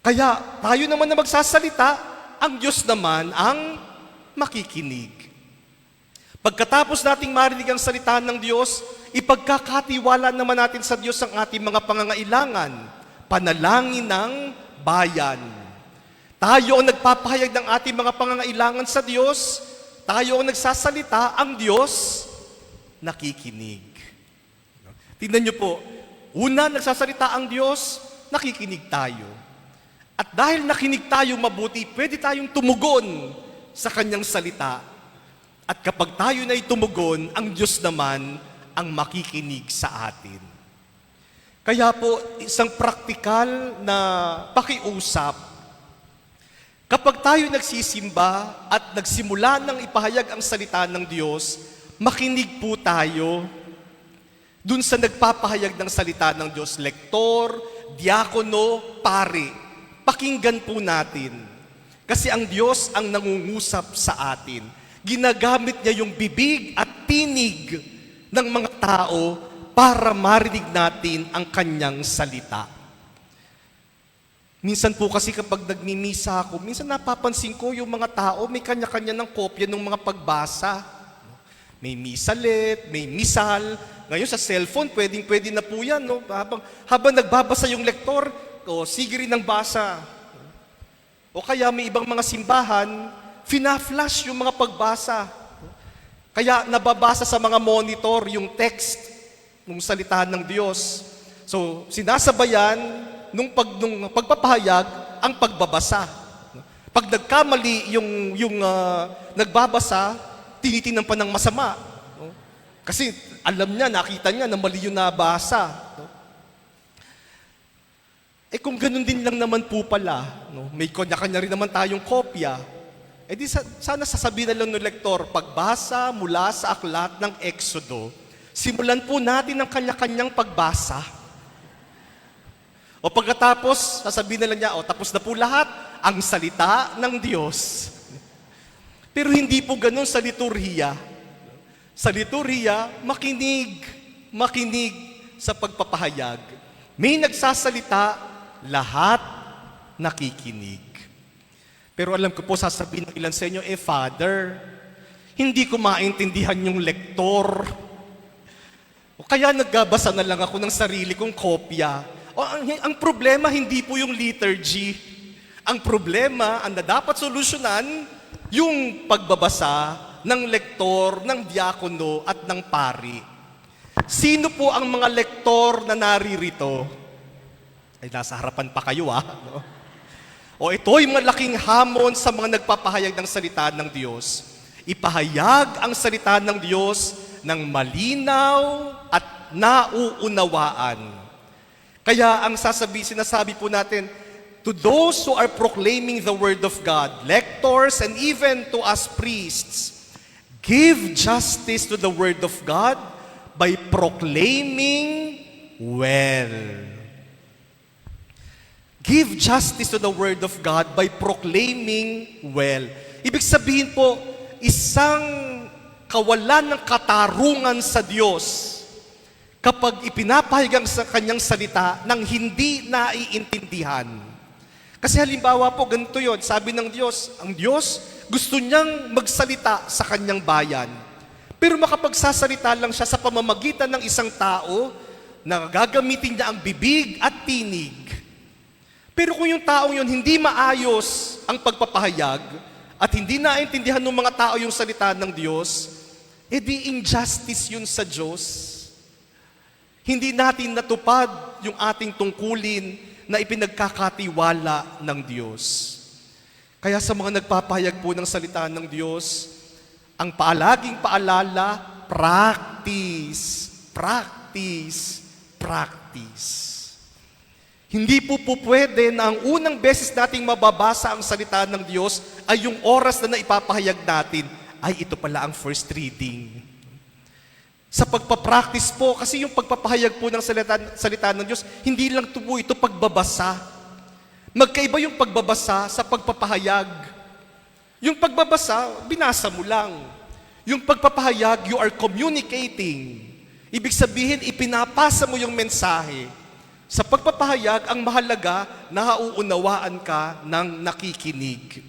Kaya tayo naman na magsasalita, ang Diyos naman ang makikinig. Pagkatapos nating marinig ang salita ng Diyos, ipagkakatiwala naman natin sa Diyos ang ating mga pangangailangan, panalangin ng bayan. Tayo ang nagpapahayag ng ating mga pangangailangan sa Diyos, tayo ang nagsasalita, ang Diyos nakikinig. Tingnan niyo po, una nagsasalita ang Diyos, nakikinig tayo. At dahil nakinig tayo mabuti, pwede tayong tumugon sa Kanyang salita. At kapag tayo na tumugon, ang Diyos naman ang makikinig sa atin. Kaya po, isang praktikal na pakiusap, kapag tayo nagsisimba at nagsimula ng ipahayag ang salita ng Diyos, makinig po tayo dun sa nagpapahayag ng salita ng Diyos, lektor, diakono, pare. Pakinggan po natin. Kasi ang Diyos ang nangungusap sa atin. Ginagamit niya yung bibig at tinig ng mga tao para marinig natin ang kanyang salita. Minsan po kasi kapag nagmimisa ako, minsan napapansin ko yung mga tao may kanya-kanya ng kopya ng mga pagbasa. May misalit, may misal. Ngayon sa cellphone, pwedeng-pwede na po yan. No? Habang nagbabasa yung lektor, sige rin ang basa. O kaya may ibang mga simbahan, fina-flash yung mga pagbasa. Kaya nababasa sa mga monitor yung text ng salita ng Diyos. So, sinasabayan nung pagpapahayag ang pagbabasa. Pag nagkamali yung nagbabasa, tinitingnan pa ng masama. Kasi alam niya, nakita niya na mali yung nabasa. Kung ganun din lang naman po pala, may kanya-kanya rin naman tayong kopya, di sana sasabihin na lang ng lektor, pagbasa mula sa aklat ng Exodo, simulan po natin ang kanya-kanyang pagbasa. O pagkatapos, sasabihin na lang niya, tapos na po lahat, ang salita ng Diyos. Pero hindi po ganun sa liturhiya. Sa liturhiya, makinig sa pagpapahayag. May nagsasalita, lahat nakikinig. Pero alam ko po, sasabihin ng ilan sa inyo, Father, hindi ko maintindihan yung lektor. O kaya nagbabasa na lang ako ng sarili kong kopya. Ang problema, hindi po yung liturgy. Ang problema, ang dapat solusyonan, yung pagbabasa ng lektor, ng diakono, at ng pari. Sino po ang mga lektor na naririto? Nasa harapan pa kayo, no? O ito'y malaking hamon sa mga nagpapahayag ng salita ng Diyos. Ipahayag ang salita ng Diyos ng malinaw at nauunawaan. Kaya ang sinasabi po natin, to those who are proclaiming the Word of God, lectors and even to us priests, give justice to the Word of God by proclaiming well. Give justice to the Word of God by proclaiming well. Ibig sabihin po, isang kawalan ng katarungan sa Diyos kapag ipinapahayag sa Kanyang salita nang hindi naiintindihan. Kasi halimbawa po, ganito yon, sabi ng Diyos, ang Diyos gusto niyang magsalita sa Kanyang bayan. Pero makapagsasalita lang siya sa pamamagitan ng isang tao na gagamitin niya ang bibig at tinig. Pero kung yung taong yun hindi maayos ang pagpapahayag at hindi naintindihan ng mga tao yung salita ng Diyos, di injustice yun sa Diyos. Hindi natin natupad yung ating tungkulin na ipinagkakatiwala ng Diyos. Kaya sa mga nagpapahayag po ng salita ng Diyos, ang palaging paalala, practice, practice, practice. Hindi po pwede na ang unang beses nating mababasa ang salita ng Diyos ay yung oras na naipapahayag natin, ay ito pala ang first reading. Sa pagpapractice po, kasi yung pagpapahayag po ng salita ng Diyos, hindi lang po ito pagbabasa. Magkaiba yung pagbabasa sa pagpapahayag. Yung pagbabasa, binasa mo lang. Yung pagpapahayag, you are communicating. Ibig sabihin, ipinapasa mo yung mensahe. Sa pagpapahayag, ang mahalaga, nauunawaan ka ng nakikinig.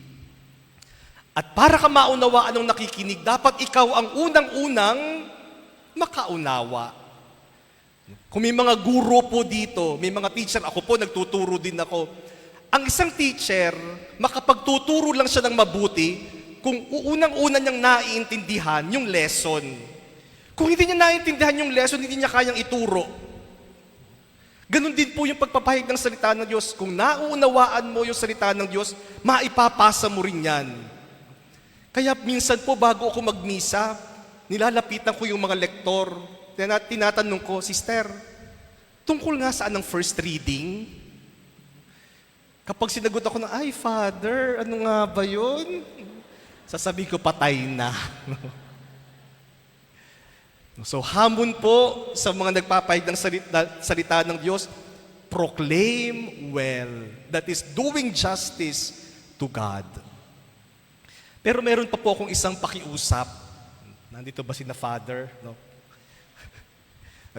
At para ka maunawaan ng nakikinig, dapat ikaw ang unang-unang makaunawa. Kung may mga guro po dito, may mga teacher, ako po, nagtuturo din ako. Ang isang teacher, makapagtuturo lang siya ng mabuti kung unang-una niyang naiintindihan yung lesson. Kung hindi niya naiintindihan yung lesson, hindi niya kayang ituro. Ganon din po yung pagpapahayag ng salita ng Diyos. Kung nauunawaan mo yung salita ng Diyos, maipapasa mo rin yan. Kaya minsan po bago ako magmisa, nilalapitan ko yung mga lektor. Tinatanong ko, Sister, tungkol nga saan ang first reading? Kapag sinagot ako na, ay Father, ano nga ba yun? Sasabihin ko, patay na. So hamon po sa mga nagpapahayag ng salita ng Diyos, proclaim well. That is doing justice to God. Pero meron pa po akong isang pakiusap. Nandito ba si na Father? No?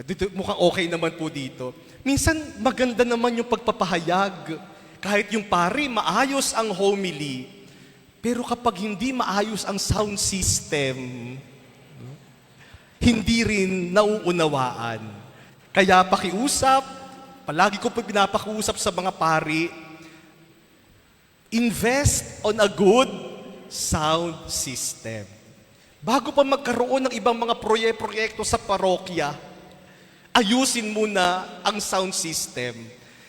Dito, mukhang okay naman po dito. Minsan, maganda naman yung pagpapahayag. Kahit yung pari, maayos ang homily. Pero kapag hindi maayos ang sound system, hindi rin nauunawaan. Kaya pakiusap, palagi ko po pinapakiusap sa mga pari, invest on a good sound system. Bago pa magkaroon ng ibang mga proyekto sa parokya, ayusin muna ang sound system.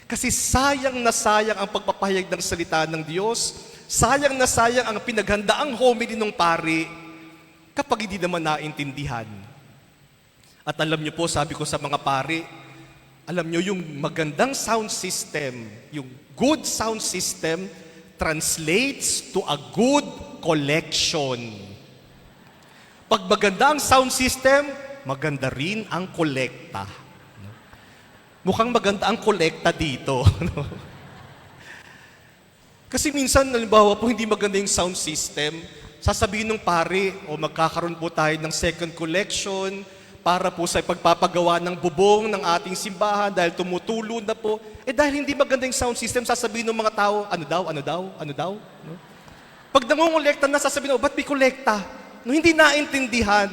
Kasi sayang na sayang ang pagpapahayag ng salita ng Diyos, sayang na sayang ang pinaghandaang homily ng pari kapag hindi naman naintindihan. At alam niyo po, sabi ko sa mga pari, alam niyo yung magandang sound system, yung good sound system translates to a good collection. Pag maganda ang sound system, maganda rin ang kolekta. Mukhang maganda ang kolekta dito. Kasi minsan, halimbawa po, hindi maganda yung sound system, sasabihin ng pare, o magkakaroon po tayo ng second collection para po sa pagpapagawa ng bubong ng ating simbahan dahil tumutulo na po. Dahil hindi maganda yung sound system, sasabihin ng mga tao, ano daw? No? Pag nangongolekta na, sasabihin, ba't may kolekta? No, hindi naintindihan.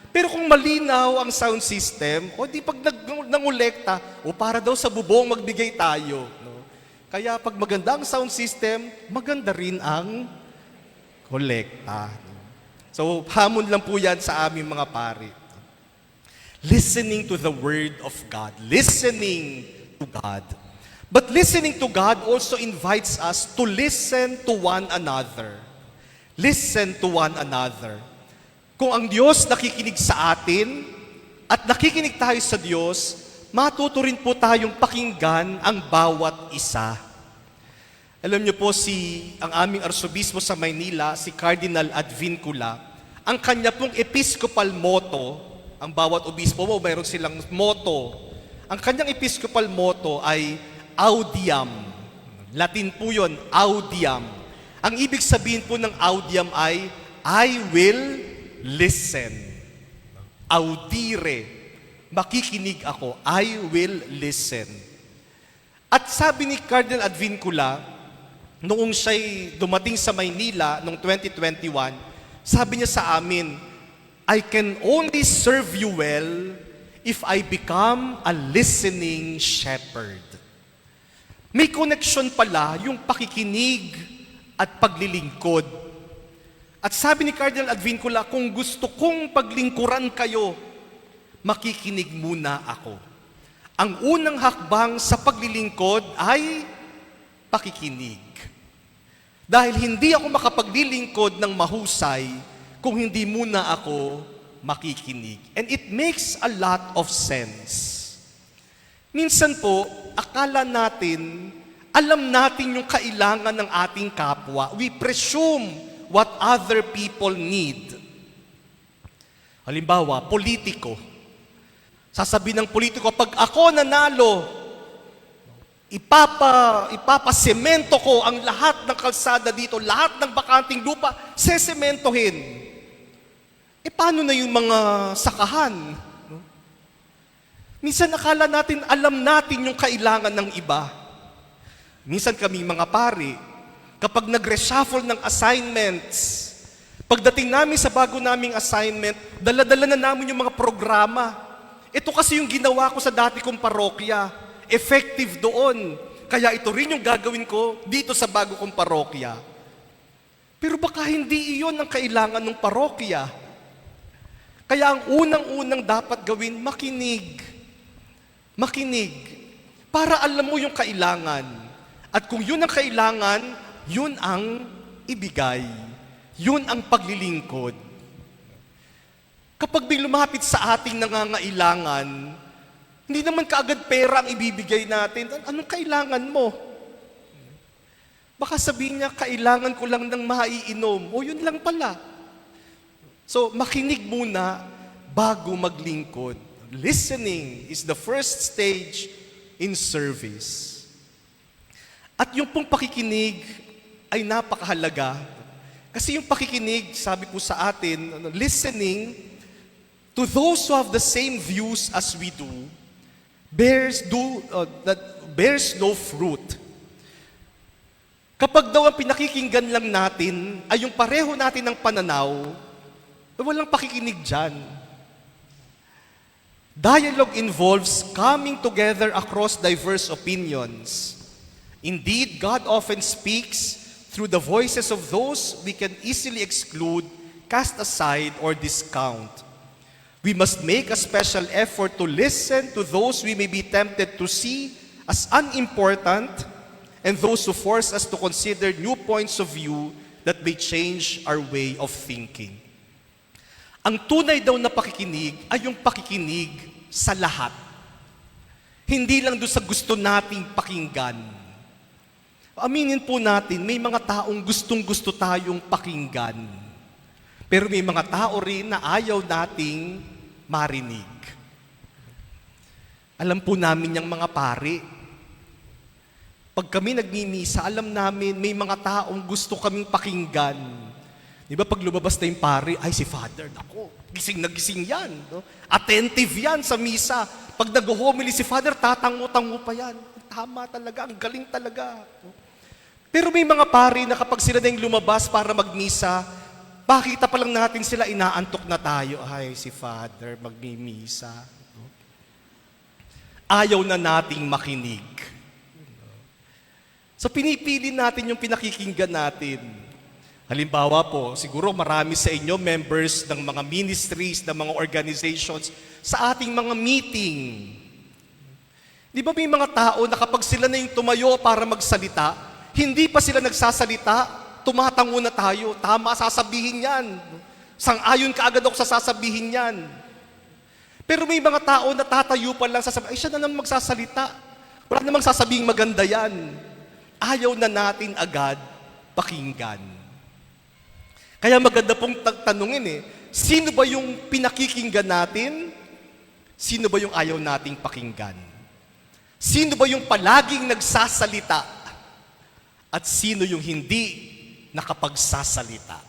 Pero kung malinaw ang sound system, di pag nangolekta, para daw sa bubong magbigay tayo. No? Kaya pag maganda ang sound system, maganda rin ang kolekta. So, hamon lang po yan sa aming mga pari. Listening to the Word of God. Listening to God. But listening to God also invites us to listen to one another. Listen to one another. Kung ang Diyos nakikinig sa atin at nakikinig tayo sa Diyos, matuto rin po tayong pakinggan ang bawat isa. Alam niyo po ang aming arsobispo sa Maynila, si Cardinal Advincula, ang kanya pong episcopal motto, ang bawat obispo mo, mayroon silang motto. Ang kanyang episcopal motto ay audiam. Latin po yun, audiam. Ang ibig sabihin po ng audiam ay, I will listen. Audire. Makikinig ako. I will listen. At sabi ni Cardinal Advincula, noong siya'y dumating sa Maynila noong 2021, sabi niya sa amin, I can only serve you well if I become a listening shepherd. May connection pala yung pakikinig at paglilingkod. At sabi ni Cardinal Advincula, kung gusto kong paglingkuran kayo, makikinig muna ako. Ang unang hakbang sa paglilingkod ay pakikinig. Dahil hindi ako makapaglilingkod ng mahusay kung hindi muna ako makikinig. And it makes a lot of sense. Minsan po, akala natin, alam natin yung kailangan ng ating kapwa. We presume what other people need. Halimbawa, politiko. Sasabihin ng politiko, pag ako nanalo, ipapasemento ko ang lahat ng kalsada dito, lahat ng bakanting lupa, sesementohin. Paano na yung mga sakahan? No? Minsan akala natin, alam natin yung kailangan ng iba. Minsan kami mga pari, kapag nag-reshuffle ng assignments, pagdating namin sa bago naming assignment, dala-dala na namin yung mga programa. Ito kasi yung ginawa ko sa dati kong parokya. Effective doon. Kaya ito rin yung gagawin ko dito sa bago kong parokya. Pero baka hindi iyon ang kailangan ng parokya. Kaya ang unang-unang dapat gawin, makinig. Makinig. Para alam mo yung kailangan. At kung yun ang kailangan, yun ang ibigay. Yun ang paglilingkod. Kapag may lumapit sa ating nangangailangan, hindi naman kaagad pera ang ibibigay natin. Anong kailangan mo? Baka sabihin niya, kailangan ko lang ng maiinom. O yun lang pala. So, makinig muna bago maglingkod. Listening is the first stage in service. At yung pong pakikinig ay napakahalaga. Kasi yung pakikinig, sabi po sa atin, listening to those who have the same views as we do, bears no fruit. Kapag daw ang pinakikinggan lang natin ay yung pareho natin ng pananaw, walang pakikinig dyan. Dialogue involves coming together across diverse opinions. Indeed, God often speaks through the voices of those we can easily exclude, cast aside, or discount. We must make a special effort to listen to those we may be tempted to see as unimportant and those who force us to consider new points of view that may change our way of thinking. Ang tunay daw na pakikinig ay yung pakikinig sa lahat. Hindi lang doon sa gusto nating pakinggan. Aminin po natin, may mga taong gustong-gusto tayong pakinggan. Pero may mga tao rin na ayaw nating marinig. Alam po namin yung mga pari. Pag kami nagmimisa, alam namin may mga taong gusto kaming pakinggan. Di ba pag lumabas na yung pari, ay si Father, nako, gising na gising yan. No? Attentive yan sa misa. Pag nag-homily si Father, tatango-tango pa yan. Tama talaga, ang galing talaga. No? Pero may mga pari na kapag sila na yung lumabas para magmisa, pakita pa lang natin sila, inaantok na tayo. Ay, si Father, magmimisa. No? Ayaw na nating makinig. So pinipili natin yung pinakikinggan natin. Halimbawa po, siguro marami sa inyo members ng mga ministries, ng mga organizations sa ating mga meeting. Di ba may mga tao na kapag sila na yung tumayo para magsalita, hindi pa sila nagsasalita, tumatango na tayo. Tama, sasabihin yan. Sang-ayon ka agad ako sa sasabihin yan. Pero may mga tao na tatayo pa lang, sasabihin, ay siya na naman magsasalita. Wala namang sasabihing maganda yan. Ayaw na natin agad pakinggan. Kaya maganda pong tanungin sino ba yung pinakikinggan natin? Sino ba yung ayaw nating pakinggan? Sino ba yung palaging nagsasalita? At sino yung hindi nakapagsasalita?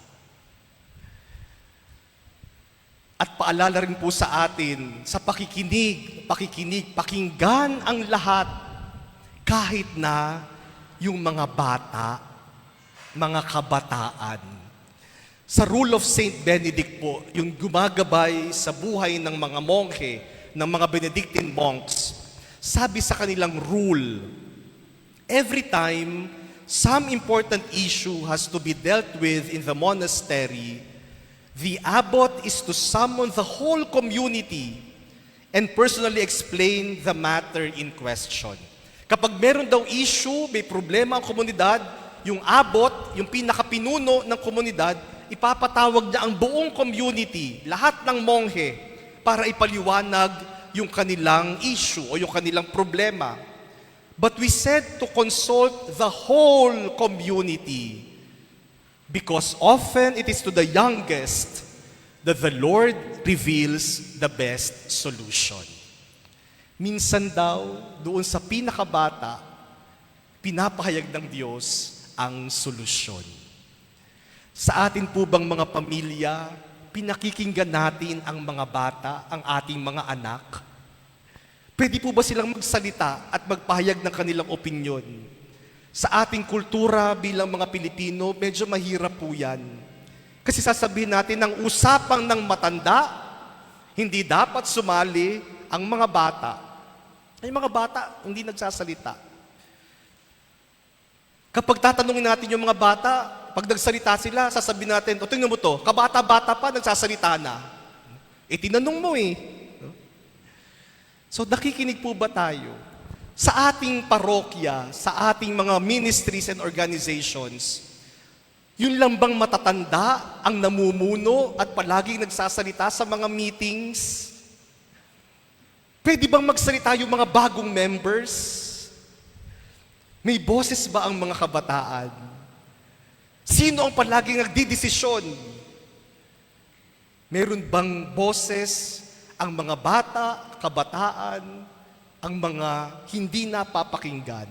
At paalala rin po sa atin, sa pakikinig, pakinggan ang lahat kahit na yung mga bata, mga kabataan. Sa Rule of Saint Benedict po, yung gumagabay sa buhay ng mga monghe, ng mga Benedictine monks, sabi sa kanilang rule, every time some important issue has to be dealt with in the monastery, the abbot is to summon the whole community and personally explain the matter in question. Kapag meron daw issue, may problema ang komunidad, yung abot, yung pinakapinuno ng komunidad, ipapatawag niya ang buong community, lahat ng monghe, para ipaliwanag yung kanilang issue o yung kanilang problema. But we said to consult the whole community because often it is to the youngest that the Lord reveals the best solution. Minsan daw, doon sa pinakabata, pinapahayag ng Diyos ang solusyon. Sa atin po bang mga pamilya, pinakikinggan natin ang mga bata, ang ating mga anak? Pwede po ba silang magsalita at magpahayag ng kanilang opinyon? Sa ating kultura bilang mga Pilipino, medyo mahirap po yan. Kasi sasabihin natin, ang usapang ng matanda, hindi dapat sumali ang mga bata. Ay, mga bata, hindi nagsasalita. Kapag tatanungin natin yung mga bata, pag nagsalita sila, sasabihin natin, o tingnan mo to, kabata-bata pa, nagsasalita na. Tinanong mo eh. So nakikinig po ba tayo? Sa ating parokya, sa ating mga ministries and organizations, yun lang bang matatanda ang namumuno at palaging nagsasalita sa mga meetings? Pwede bang magsalita yung mga bagong members? May boses ba ang mga kabataan? Sino ang palaging nagdidesisyon? Meron bang boses ang mga bata, kabataan, ang mga hindi napapakinggan?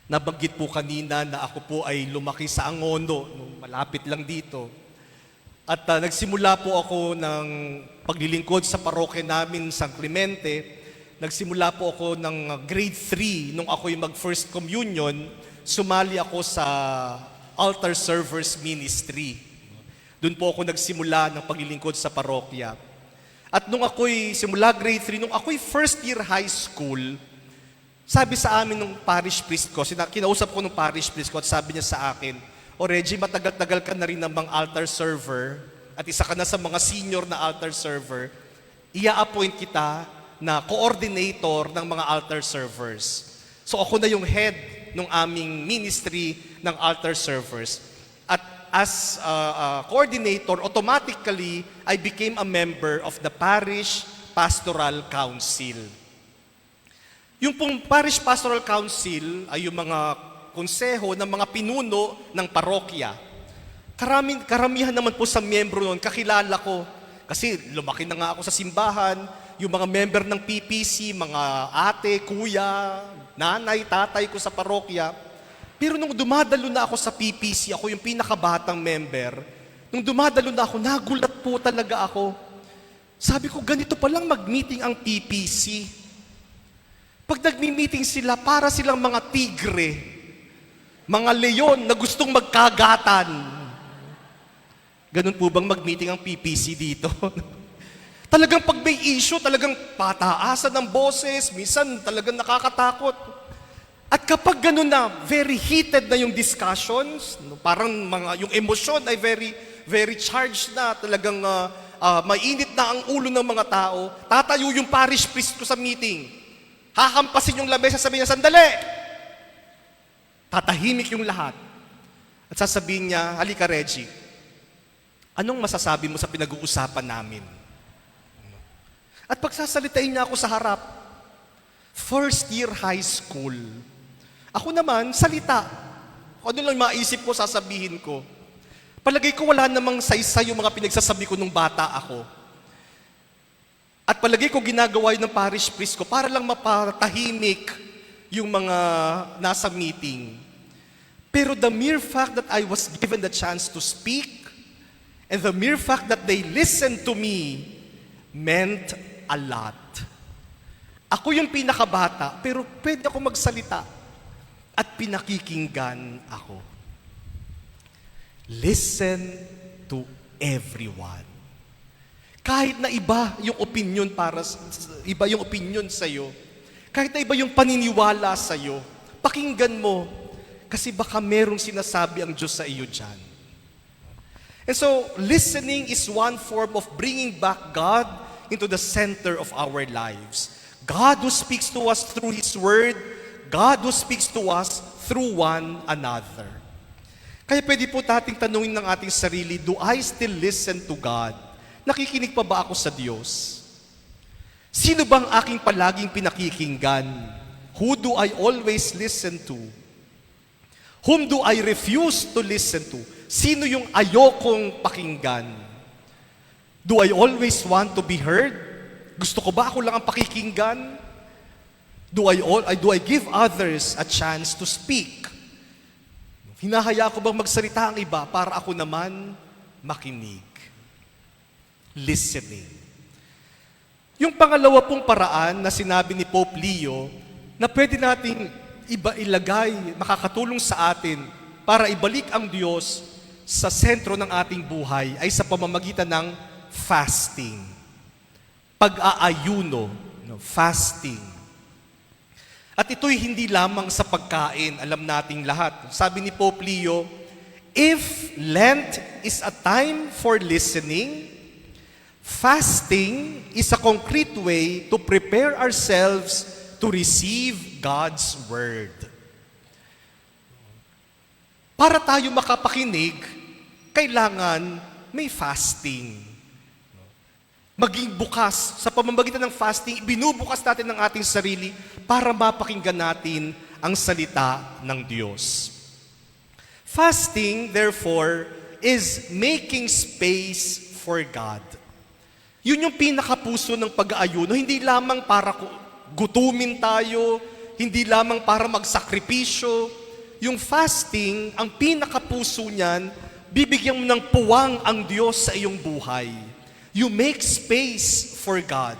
Nabanggit po kanina na ako po ay lumaki sa Angono, malapit lang dito. At nagsimula po ako ng paglilingkod sa parokya namin sa San Clemente. Nagsimula po ako ng grade 3 nung ako'y mag-first communion. Sumali ako sa altar servers ministry. Doon po ako nagsimula ng paglilingkod sa parokya. At nung ako'y simula grade 3, nung ako'y first year high school, sabi sa amin nung parish priest ko, kinausap ko nung parish priest ko at sabi niya sa akin, "O Reggie, matagal-tagal ka na rin namang altar server at isa ka na sa mga senior na altar server, ia-appoint kita na coordinator ng mga altar servers." So ako na yung head ng aming ministry ng altar servers. At as coordinator, automatically, I became a member of the Parish Pastoral Council. Yung pong Parish Pastoral Council ay yung mga konseho ng mga pinuno ng parokya. Karamihan naman po sa miyembro noon, kakilala ko. Kasi lumaki na nga ako sa simbahan, yung mga member ng PPC, mga ate, kuya, nanay, tatay ko sa parokya. Pero nung dumadalo na ako sa PPC, ako yung pinakabatang member, nung dumadalo na ako, nagulat po talaga ako. Sabi ko, ganito palang mag-meeting ang PPC. Pag nagmi-meeting sila, para silang mga tigre, mga leon na gustong magkagatan. Ganun po bang mag-meeting ang PPC dito? Talagang pag may issue, talagang pataasan ng boses, minsan talagang nakakatakot. At kapag ganun na, very heated na yung discussions, parang yung emosyon ay very, very charged na, talagang mainit na ang ulo ng mga tao, tatayo yung parish priest ko sa meeting. Hahampasin yung lamesa, sabihin niya, "Sandali!" Tatahimik yung lahat. At sasabihin niya, "Halika Reggie, anong masasabi mo sa pinag-uusapan namin?" At pagsasalitain niya ako sa harap, first year high school. Ako naman, salita. Kung ano lang maisip ko, sasabihin ko. Palagay ko wala namang saysay yung mga pinagsasabi ko nung bata ako. At palagay ko ginagawa yun ng parish priest ko para lang mapatahimik yung mga nasa meeting. Pero the mere fact that I was given the chance to speak and the mere fact that they listened to me meant a lot. Ako yung pinakabata, pero pwede ako magsalita at pinakikinggan ako. Listen to everyone. Kahit na iba yung opinion iba yung opinion sa iyo, kahit na iba yung paniniwala sa iyo, pakinggan mo kasi baka merong sinasabi ang Diyos sa iyo diyan. And so, listening is one form of bringing back God into the center of our lives. God who speaks to us through His Word, God who speaks to us through one another. Kaya pwede po nating tanungin ng ating sarili, do I still listen to God? Nakikinig pa ba ako sa Diyos? Sino bang aking palaging pinakikinggan? Who do I always listen to? Whom do I refuse to listen to? Sino yung ayokong pakinggan? Do I always want to be heard? Gusto ko ba ako lang ang pakikinggan? Do I give others a chance to speak? Hinahaya ko bang magsalita ang iba para ako naman makinig? Listening. Yung pangalawa pong paraan na sinabi ni Pope Leo na pwede nating makakatulong sa atin para ibalik ang Diyos sa sentro ng ating buhay ay sa pamamagitan ng fasting. Pag-aayuno, fasting. At ito'y hindi lamang sa pagkain, alam nating lahat. Sabi ni Pope Leo, if Lent is a time for listening, fasting is a concrete way to prepare ourselves to receive God's Word. Para tayo makapakinig, kailangan may fasting. Maging bukas. Sa pamamagitan ng fasting, binubukas natin ang ating sarili para mapakinggan natin ang salita ng Diyos. Fasting, therefore, is making space for God. Yun yung pinakapuso ng pag-aayuno. Hindi lamang para gutumin tayo, hindi lamang para magsakripisyo. Yung fasting, ang pinakapuso niyan, bibigyan mo ng puwang ang Diyos sa iyong buhay. You make space for God.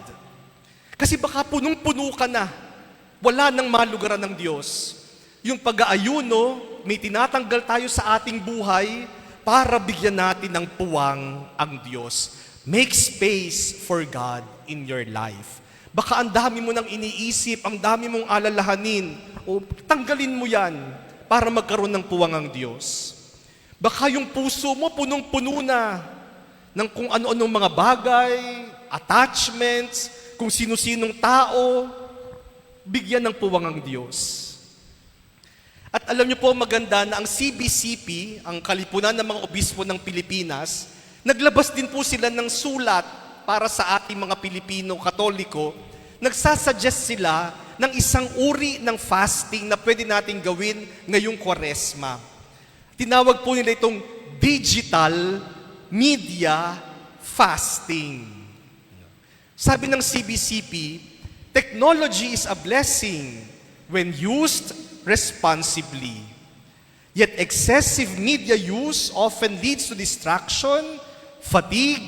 Kasi baka punong-puno ka na, wala nang malugaran ng Diyos. Yung pag-aayuno, may tinatanggal tayo sa ating buhay para bigyan natin ng puwang ang Diyos. Make space for God in your life. Baka ang dami mo nang iniisip, ang dami mong alalahanin, o tanggalin mo yan para magkaroon ng puwang ang Diyos. Baka yung puso mo punong-puno na ng kung ano-anong mga bagay, attachments, kung sino-sinong tao, bigyan ng puwang ang Diyos. At alam niyo po maganda na ang CBCP, ang Kalipunan ng mga Obispo ng Pilipinas, naglabas din po sila ng sulat para sa ating mga Pilipino Katoliko. Nagsasuggest sila ng isang uri ng fasting na pwede nating gawin ngayong Kwaresma. Tinawag po nila itong digital media fasting. Sabi ng CBCP, technology is a blessing when used responsibly. Yet excessive media use often leads to distraction, fatigue,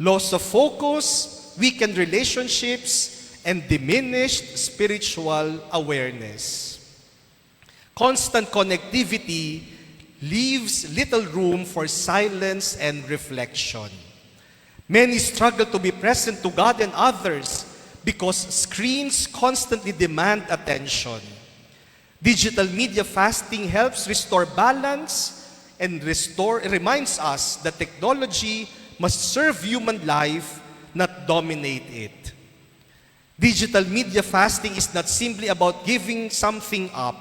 loss of focus, weakened relationships, and diminished spiritual awareness. Constant connectivity leaves little room for silence and reflection. Many struggle to be present to God and others because screens constantly demand attention. Digital media fasting helps restore balance and reminds us that technology must serve human life, not dominate it. Digital media fasting is not simply about giving something up.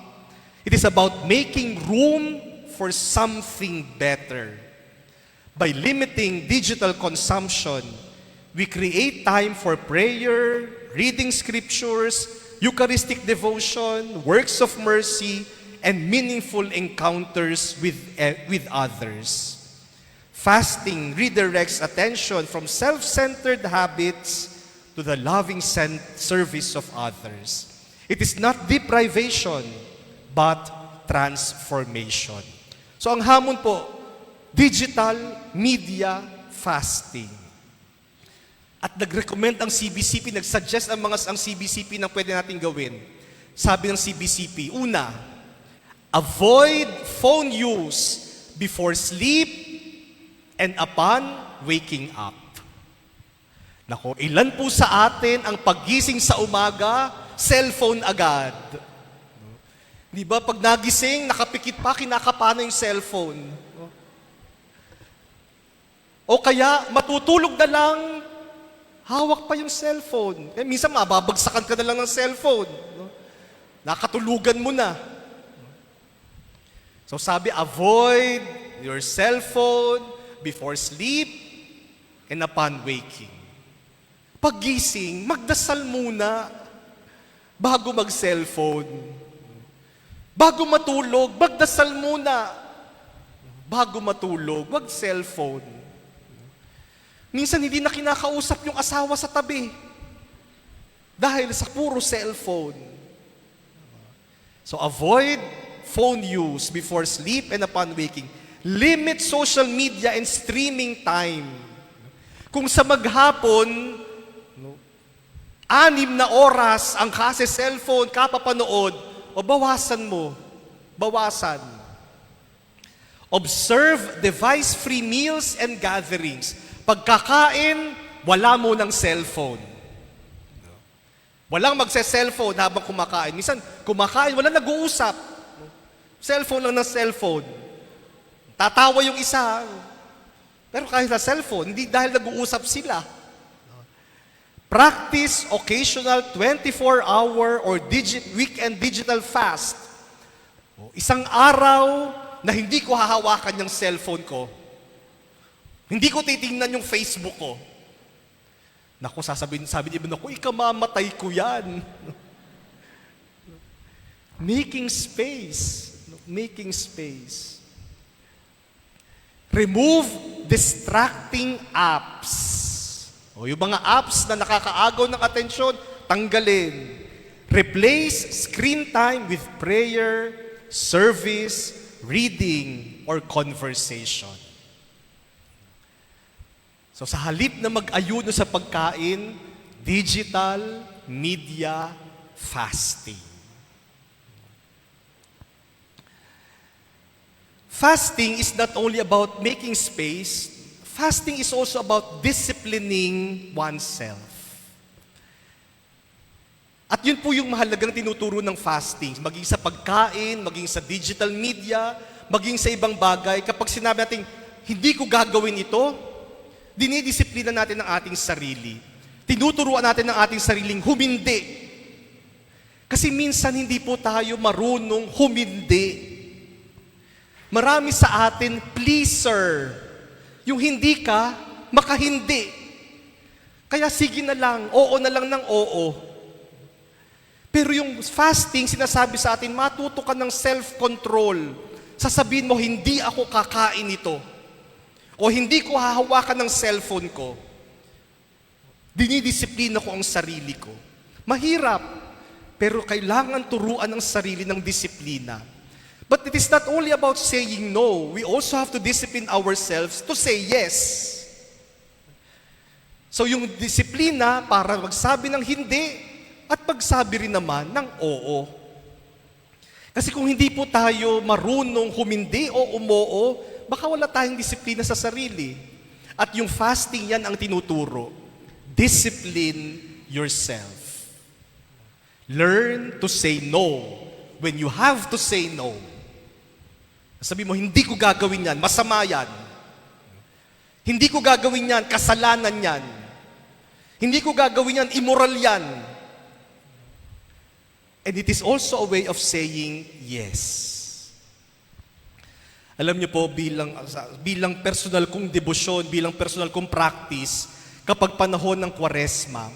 It is about making room for something better. By limiting digital consumption, we create time for prayer, reading scriptures, Eucharistic devotion, works of mercy, and meaningful encounters with others. Fasting redirects attention from self-centered habits to the loving service of others. It is not deprivation, but transformation. So ang hamon po, digital media fasting. At nag-recommend ang CBCP, nag-suggest ang CBCP na pwede natin gawin. Sabi ng CBCP, una, avoid phone use before sleep and upon waking up. Nako, ilan po sa atin ang paggising sa umaga, cellphone agad. Di ba, pag nagising, nakapikit pa, kinakapana yung cellphone. O kaya, matutulog na lang, hawak pa yung cellphone. Eh, minsan mababagsakan ka na lang ng cellphone. Nakatulugan mo na. So sabi, avoid your cellphone before sleep and upon waking. Paggising, magdasal muna bago mag-cellphone. Bago matulog, magdasal muna. Bago matulog, wag cellphone. Minsan hindi na kinakausap yung asawa sa tabi dahil sa puro cellphone. So avoid phone use before sleep and upon waking. Limit social media and streaming time. Kung sa maghapon, 6 na oras ang cellphone, kapapanood, o bawasan mo. Bawasan. Observe device-free meals and gatherings. Pagkakain, wala mo ng cellphone. Walang magse-cellphone habang kumakain. Minsan, kumakain, wala nag-uusap. Cellphone lang ng cellphone. Tatawa yung isa. Pero kahit sa cellphone, hindi dahil nag-uusap sila. Practice occasional 24-hour or weekend digital fast. Isang araw na hindi ko hahawakan yung cellphone ko. Hindi ko titingnan yung Facebook ko. Naku, sabi ni Ibn, naku, ikamamatay ko yan. Making space. Making space. Remove distracting apps. Yung mga apps na nakakaagaw ng atensyon, tanggalin. Replace screen time with prayer, service, reading, or conversation. So sa halip na mag-ayuno sa pagkain, digital media fasting. Fasting is not only about making space, fasting is also about disciplining oneself. At yun po yung mahalagang tinuturo ng fasting, maging sa pagkain, maging sa digital media, maging sa ibang bagay. Kapag sinabi natin, hindi ko gagawin ito, dinidisiplina natin ang ating sarili. Tinuturuan natin ang ating sariling humindi. Kasi minsan hindi po tayo marunong humindi. Marami sa atin pleaser. Yung hindi ka, makahindi. Kaya sige na lang, oo na lang ng oo. Pero yung fasting, sinasabi sa atin, matuto ka ng self-control. Sasabihin mo, hindi ako kakain ito. O hindi ko hahawakan ng cellphone ko. Dinidisiplina ko ang sarili ko. Mahirap, pero kailangan turuan ng sarili ng disiplina. But it is not only about saying no. We also have to discipline ourselves to say yes. So yung disiplina para magsabi ng hindi at magsabi rin naman ng oo. Kasi kung hindi po tayo marunong humindi o umoo, baka wala tayong disiplina sa sarili. At yung fasting yan ang tinuturo. Discipline yourself. Learn to say no when you have to say no. Sabi mo, hindi ko gagawin yan, masama yan. Hindi ko gagawin yan, kasalanan yan. Hindi ko gagawin yan, immoral yan. And it is also a way of saying yes. Alam niyo po, bilang personal kong debosyon, bilang personal kong practice, kapag panahon ng Kwaresma,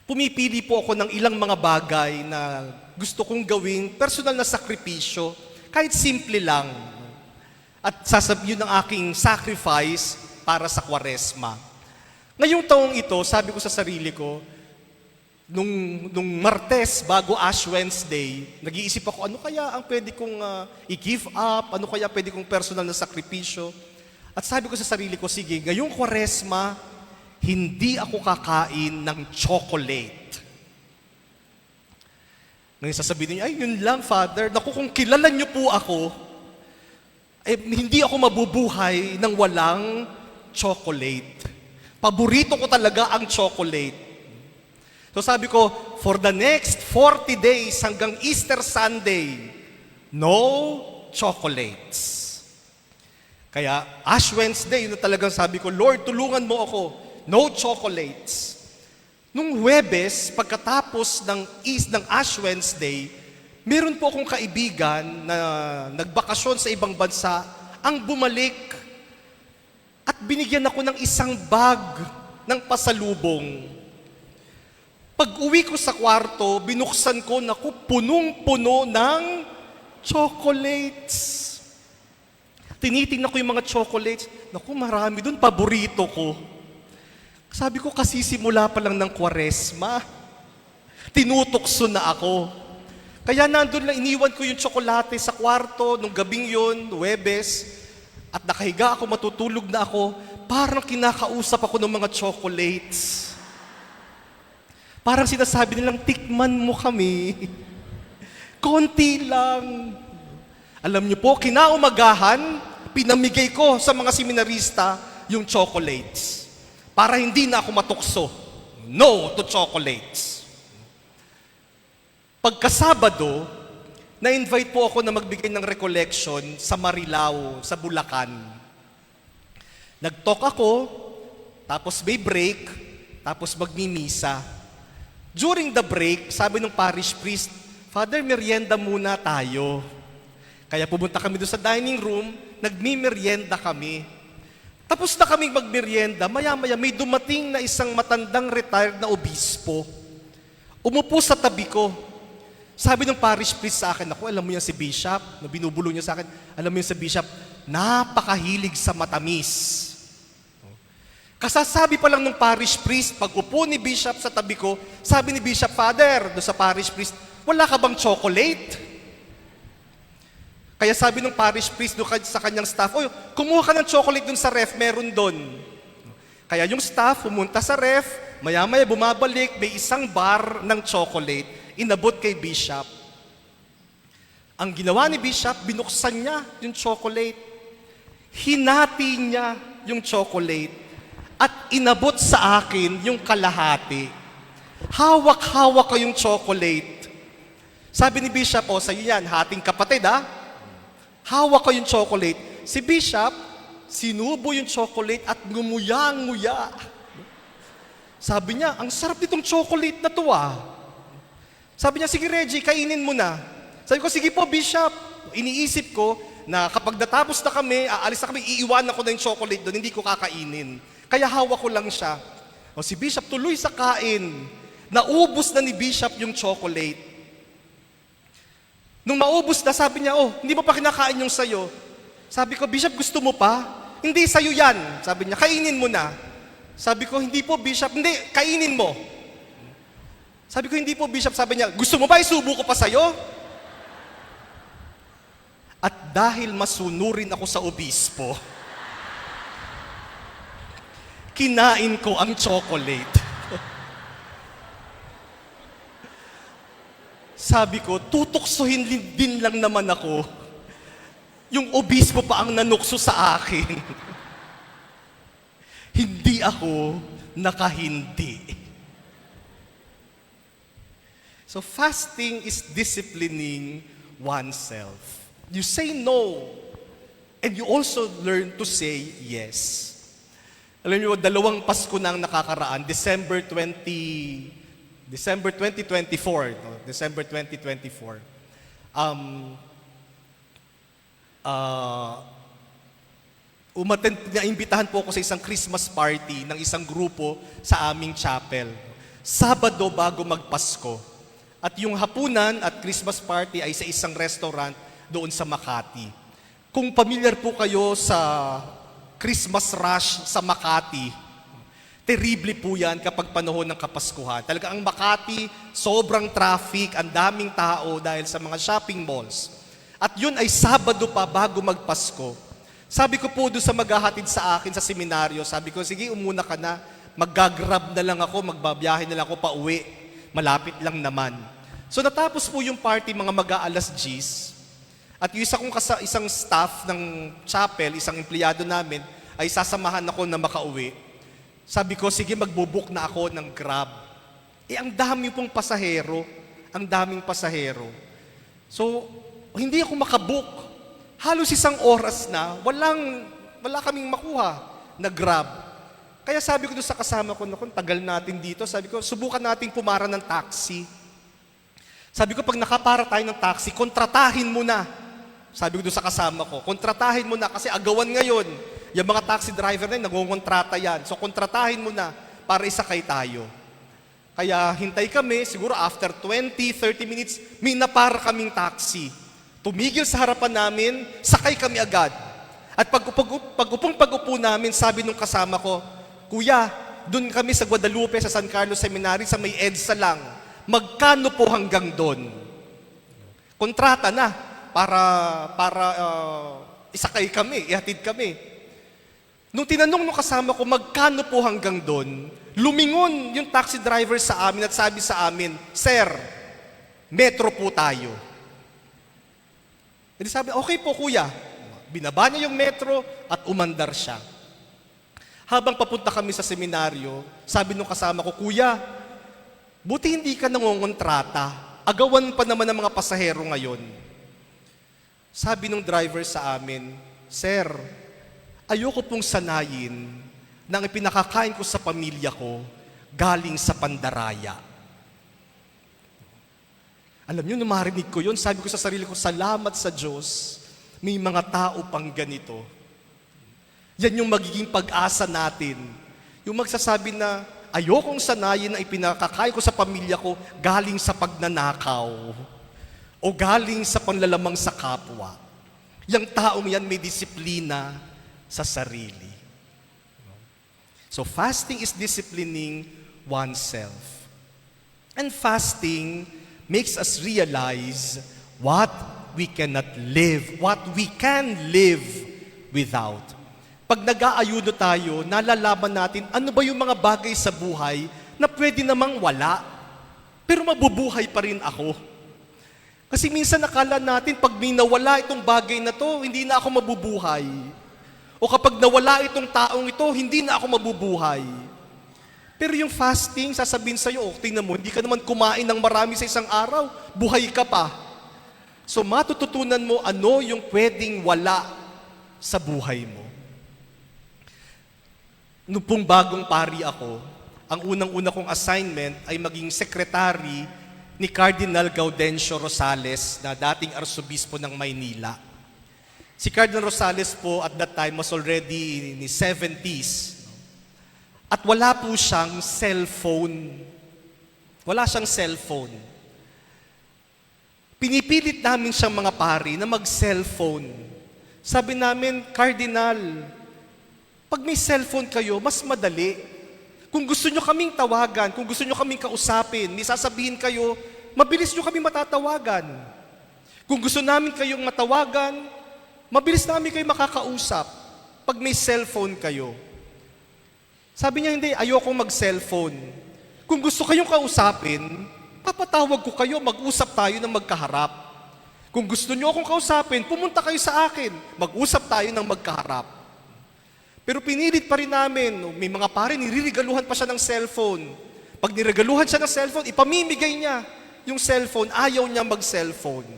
pumipili po ako ng ilang mga bagay na gusto kong gawing personal na sakripisyo, kahit simple lang. At sasabihin ng aking sacrifice para sa Kwaresma. Ngayong taong ito, sabi ko sa sarili ko, nung Martes, bago Ash Wednesday, nag-iisip ako, ano kaya ang pwede kong i-give up? Ano kaya pwede kong personal na sakripisyo? At sabi ko sa sarili ko, sige, ngayong Kwaresma, hindi ako kakain ng chocolate. Ngayon sasabihin niyo, ay yun lang, Father. Naku, kung kilala niyo po ako, hindi ako mabubuhay ng walang chocolate. Paborito ko talaga ang chocolate. So sabi ko, for the next 40 days hanggang Easter Sunday, no chocolates. Kaya Ash Wednesday, yun talagang sabi ko, Lord, tulungan mo ako, no chocolates. Nung Huwebes, pagkatapos ng Ash Wednesday, meron po akong kaibigan na nagbakasyon sa ibang bansa, ang bumalik at binigyan ako ng isang bag ng pasalubong. Pag uwi ko sa kwarto, binuksan ko, naku, punong-puno ng chocolates. Tinitingnan ko yung mga chocolates, naku, marami dun, paborito ko. Sabi ko, kasi simula pa lang ng Kwaresma, tinutokso na ako. Kaya nandun lang, iniwan ko yung tsokolate sa kwarto, nung gabing yun, Huwebes, at nakahiga ako, matutulog na ako, parang kinakausap ako ng mga chocolates. Parang sinasabi nilang, tikman mo kami. Konti lang. Alam niyo po, kinaumagahan, pinamigay ko sa mga seminarista yung chocolates para hindi na ako matukso. No to chocolates. Pagkasabado, na-invite po ako na magbigay ng recollection sa Marilao, sa Bulacan. Nag-talk ako, tapos may break, tapos magmimisa. During the break, sabi ng parish priest, Father, merienda muna tayo. Kaya pumunta kami doon sa dining room, nagmi-merienda kami. Tapos na kaming magmerienda, maya-maya may dumating na isang matandang retired na obispo. Umupo sa tabi ko. Sabi ng parish priest sa akin, ako, alam mo yan si Bishop, na binubulong niya sa akin, alam mo yan si Bishop, napakahilig sa matamis. Kasasabi pa lang ng parish priest, pag upo ni Bishop sa tabi ko, sabi ni Bishop, Father, doon sa parish priest, wala ka bang chocolate? Kaya sabi ng parish priest doon sa kanyang staff, oy, kumuha ka ng chocolate doon sa ref, meron doon. Kaya yung staff pumunta sa ref, maya-maya bumabalik, may isang bar ng chocolate, inabot kay Bishop. Ang ginawa ni Bishop, binuksan niya yung chocolate. Hinati niya yung chocolate at inabot sa akin yung kalahati. Hawak-hawak ko yung chocolate. Sabi ni Bishop, sa'yo yan, hating kapatid Hawak ko yung chocolate. Si Bishop, sinubo yung chocolate at ngumuya-nguya. Sabi niya, ang sarap nitong chocolate na to Sabi niya, sige Reggie, kainin mo na. Sabi ko, sige po Bishop. Iniisip ko na kapag natapos na kami, aalis na kami, iiwanan ko na yung chocolate doon, hindi ko kakainin. Kaya hawak ko lang siya. Si Bishop tuloy sa kain. Naubos na ni Bishop yung chocolate. Nung maubos na, sabi niya, hindi mo pa kinakain yung sayo. Sabi ko, Bishop, gusto mo pa? Hindi, sayo yan. Sabi niya, kainin mo na. Sabi ko, hindi po, Bishop. Hindi, kainin mo. Sabi ko, hindi po, Bishop. Sabi niya, gusto mo ba isubo ko pa sa'yo? At dahil masunurin ako sa obispo, kinain ko ang chocolate. Sabi ko, tutuksohin din lang naman ako. Yung obispo pa ang nanukso sa akin. Hindi ako nakahindi. So fasting is disciplining oneself. You say no, and you also learn to say yes. Alam niyo, 2 Pasko na ang nakakaraan, December 2024, no? December 2024. Naimbitahan po ako sa isang Christmas party ng isang grupo sa aming chapel. Sabado bago magpasko. At yung hapunan at Christmas party ay sa isang restaurant doon sa Makati. Kung familiar po kayo sa Christmas rush sa Makati, terrible po yan kapag panahon ng Kapaskuhan. Talaga ang Makati, sobrang traffic, ang daming tao dahil sa mga shopping malls. At yun ay Sabado pa bago magpasko. Sabi ko po doon sa maghahatid sa akin sa seminaryo, sabi ko, sige, umuna ka na, maggagrab na lang ako, magbabiyahe na lang ako pa uwi. Malapit lang naman. So natapos po yung party mga mag-aalas 10. At yung isang staff ng chapel, isang empleyado namin, ay sasamahan ako na makauwi. Sabi ko, sige, magbubook na ako ng Grab. Ang dami pong pasahero. Ang daming pasahero. So, hindi ako makabook. Halos isang oras na, wala kaming makuha na Grab. Kaya sabi ko doon sa kasama ko, naku, tagal natin dito. Sabi ko, subukan natin pumara ng taxi. Sabi ko, pag nakapara tayo ng taxi, kontratahin mo na. Sabi ko doon sa kasama ko, kontratahin mo na kasi agawan ngayon. Yung mga taxi driver na yun, nagkongontrata yan. So, kontratahin mo na para isakay tayo. Kaya hintay kami, siguro after 20-30 minutes, may napara kaming taxi. Tumigil sa harapan namin, sakay kami agad. At pag-upo namin, sabi nung kasama ko, Kuya, doon kami sa Guadalupe, sa San Carlos Seminary, sa may EDSA lang. Magkano po hanggang doon? Kontrata na para isakay kami, ihatid kami. Nung tinanong nung kasama ko, magkano po hanggang doon? Lumingon yung taxi driver sa amin at sabi sa amin, Sir, metro po tayo. E di sabi, okay po kuya. Binaba niya yung metro at umandar siya. Habang papunta kami sa seminaryo, sabi nung kasama ko, kuya, buti hindi ka nangongontrata. Agawan pa naman ng mga pasahero ngayon. Sabi nung driver sa amin, Sir, ayoko pong sanayin na ang ipinakakain ko sa pamilya ko galing sa pandaraya. Alam niyo, nung marinig ko yun, sabi ko sa sarili ko, salamat sa Diyos, may mga tao pang ganito. Yan yung magiging pag-asa natin. Yung magsasabi na, ayokong sanayin na ipinakakain ko sa pamilya ko galing sa pagnanakaw o galing sa panlalamang sa kapwa. Yang taong yan may disiplina sa sarili. So fasting is disciplining oneself. And fasting makes us realize what we cannot live, what we can live without. Pag nag-aayuno tayo, nalalaman natin ano ba yung mga bagay sa buhay na pwede namang wala, pero mabubuhay pa rin ako. Kasi minsan nakala natin, pag may nawala itong bagay na to, hindi na ako mabubuhay. O kapag nawala itong taong ito, hindi na ako mabubuhay. Pero yung fasting, sasabihin sa'yo, tingnan mo, hindi ka naman kumain ng marami sa isang araw, buhay ka pa. So matututunan mo ano yung pwedeng wala sa buhay mo. Noong pong bagong pari ako, ang unang-una kong assignment ay maging sekretary ni Cardinal Gaudencio Rosales na dating arsobispo ng Maynila. Si Cardinal Rosales po at that time was already in his 70s. At wala po siyang cellphone. Wala siyang cellphone. Pinipilit namin siyang mga pari na mag-cellphone. Sabi namin, Cardinal, pag may cellphone kayo, mas madali. Kung gusto nyo kaming tawagan, kung gusto nyo kaming kausapin, may sasabihin kayo, mabilis nyo kaming matatawagan. Kung gusto namin kayong matawagan, mabilis namin kayo makakausap pag may cellphone kayo. Sabi niya, hindi, ayokong mag-cellphone. Kung gusto kayong kausapin, papatawag ko kayo, mag-usap tayo ng magkaharap. Kung gusto nyo akong kausapin, pumunta kayo sa akin, mag-usap tayo ng magkaharap. Pero pinilit pa rin namin, may mga pare, niriregaluhan pa siya ng cellphone. Pag niregaluhan siya ng cellphone, ipamimigay niya yung cellphone, ayaw niya mag-cellphone.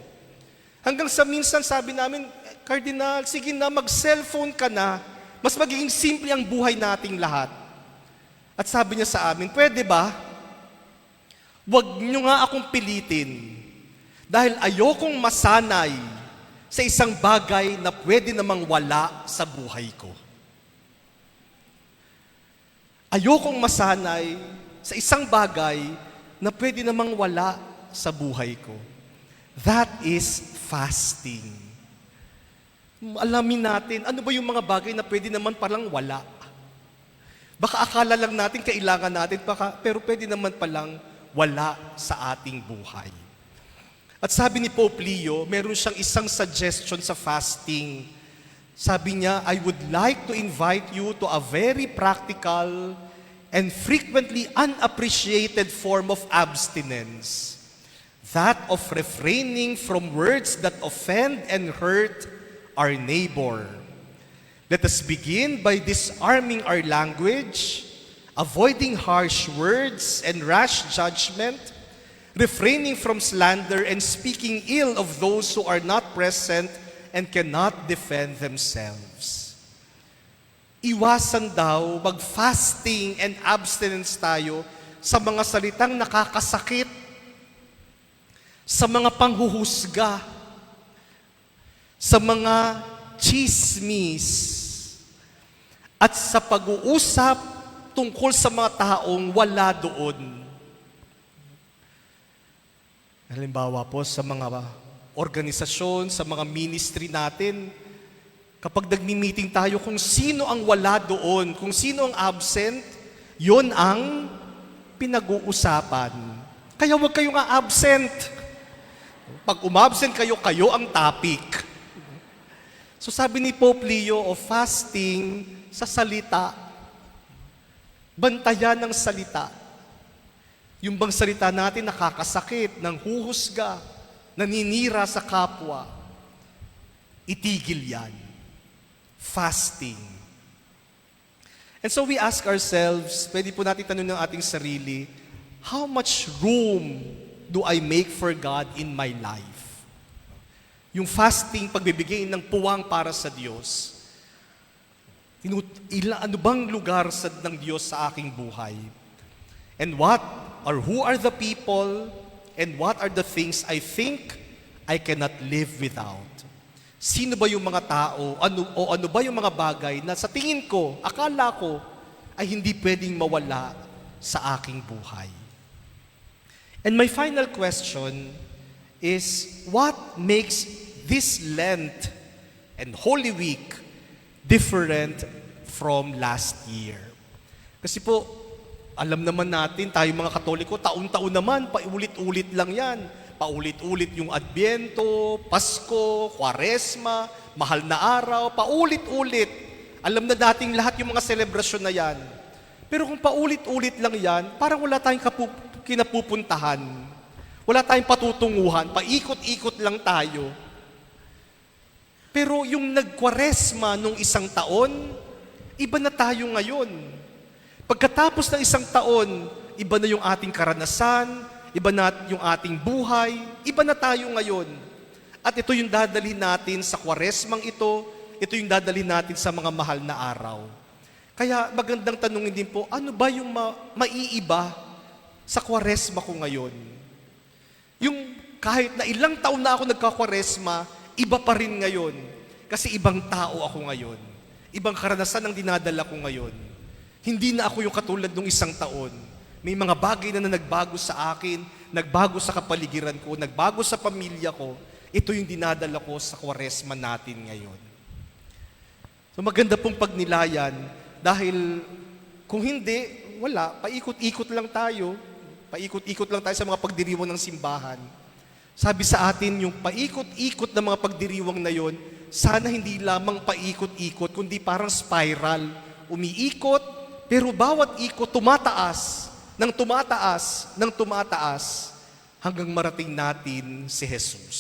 Hanggang sa minsan sabi namin, Cardinal, sige na, mag-cellphone ka na, mas magiging simple ang buhay nating lahat. At sabi niya sa amin, pwede ba? Huwag niyo nga akong pilitin, dahil ayokong masanay sa isang bagay na pwede namang wala sa buhay ko. Ayokong masanay sa isang bagay na pwede namang wala sa buhay ko. That is fasting. Alamin natin, ano ba yung mga bagay na pwede naman palang wala? Baka akala lang natin, kailangan natin, pero pwede naman palang wala sa ating buhay. At sabi ni Pope Leo, meron siyang isang suggestion sa fasting. Sabi niya, I would like to invite you to a very practical and frequently unappreciated form of abstinence. That of refraining from words that offend and hurt our neighbor. Let us begin by disarming our language, avoiding harsh words and rash judgment, refraining from slander and speaking ill of those who are not present and cannot defend themselves. Iwasan daw, mag-fasting and abstinence tayo sa mga salitang nakakasakit, sa mga panghuhusga, sa mga chismis, at sa pag-uusap tungkol sa mga taong wala doon. Halimbawa po sa mga organisasyon, sa mga ministry natin, kapag nagmi-meeting tayo, kung sino ang wala doon, kung sino ang absent, yon ang pinag-uusapan. Kaya huwag kayong absent. Pag umabsent kayo, kayo ang topic. So sabi ni Pope Leo of fasting sa salita, bantayan ng salita. Yung bang salita natin nakakasakit, nang huhusga, naninira sa kapwa. itigil yan. Fasting. And so we ask ourselves, pwede po natin tanong ng ating sarili, how much room do I make for God in my life? Yung fasting, pagbibigay ng puwang para sa Diyos. Ano bang lugar ng Diyos sa aking buhay? And who are the people and what are the things I think I cannot live without? Sino ba yung mga tao, ano ba yung mga bagay na sa tingin ko, akala ko, ay hindi pwedeng mawala sa aking buhay? And my final question is, what makes this Lent and Holy Week different from last year? Kasi po, alam naman natin, tayo mga Katoliko, taon-taon naman, paulit-ulit lang yan. Paulit-ulit yung Adbyento, Pasko, Kwaresma, Mahal na Araw, paulit-ulit. Alam na dating lahat yung mga selebrasyon na yan. Pero kung paulit-ulit lang yan, parang wala tayong kinapupuntahan. Wala tayong patutunguhan, paikot-ikot lang tayo. Pero yung nagkwaresma nung isang taon, iba na tayo ngayon. Pagkatapos ng isang taon, iba na yung ating karanasan, iba na yung ating buhay, iba na tayo ngayon. At ito yung dadalhin natin sa kwaresmang ito yung dadalhin natin sa mga mahal na araw. Kaya magandang tanungin din po, ano ba yung maiiba sa kwaresma ko ngayon? Yung kahit na ilang taon na ako nagkakwaresma, iba pa rin ngayon. Kasi ibang tao ako ngayon. Ibang karanasan ang dinadala ko ngayon. Hindi na ako yung katulad ng isang taon. May mga bagay na nagbago sa akin, nagbago sa kapaligiran ko, nagbago sa pamilya ko. Ito yung dinadala ko sa kwaresma natin ngayon. So maganda pong pagnilayan dahil kung hindi, wala, paikot-ikot lang tayo. Paikot-ikot lang tayo sa mga pagdiriwang ng simbahan. Sabi sa atin, yung paikot-ikot na mga pagdiriwang na yon, sana hindi lamang paikot-ikot, kundi parang spiral. Umiikot, pero bawat ikot tumataas, ng tumataas, hanggang marating natin si Jesus.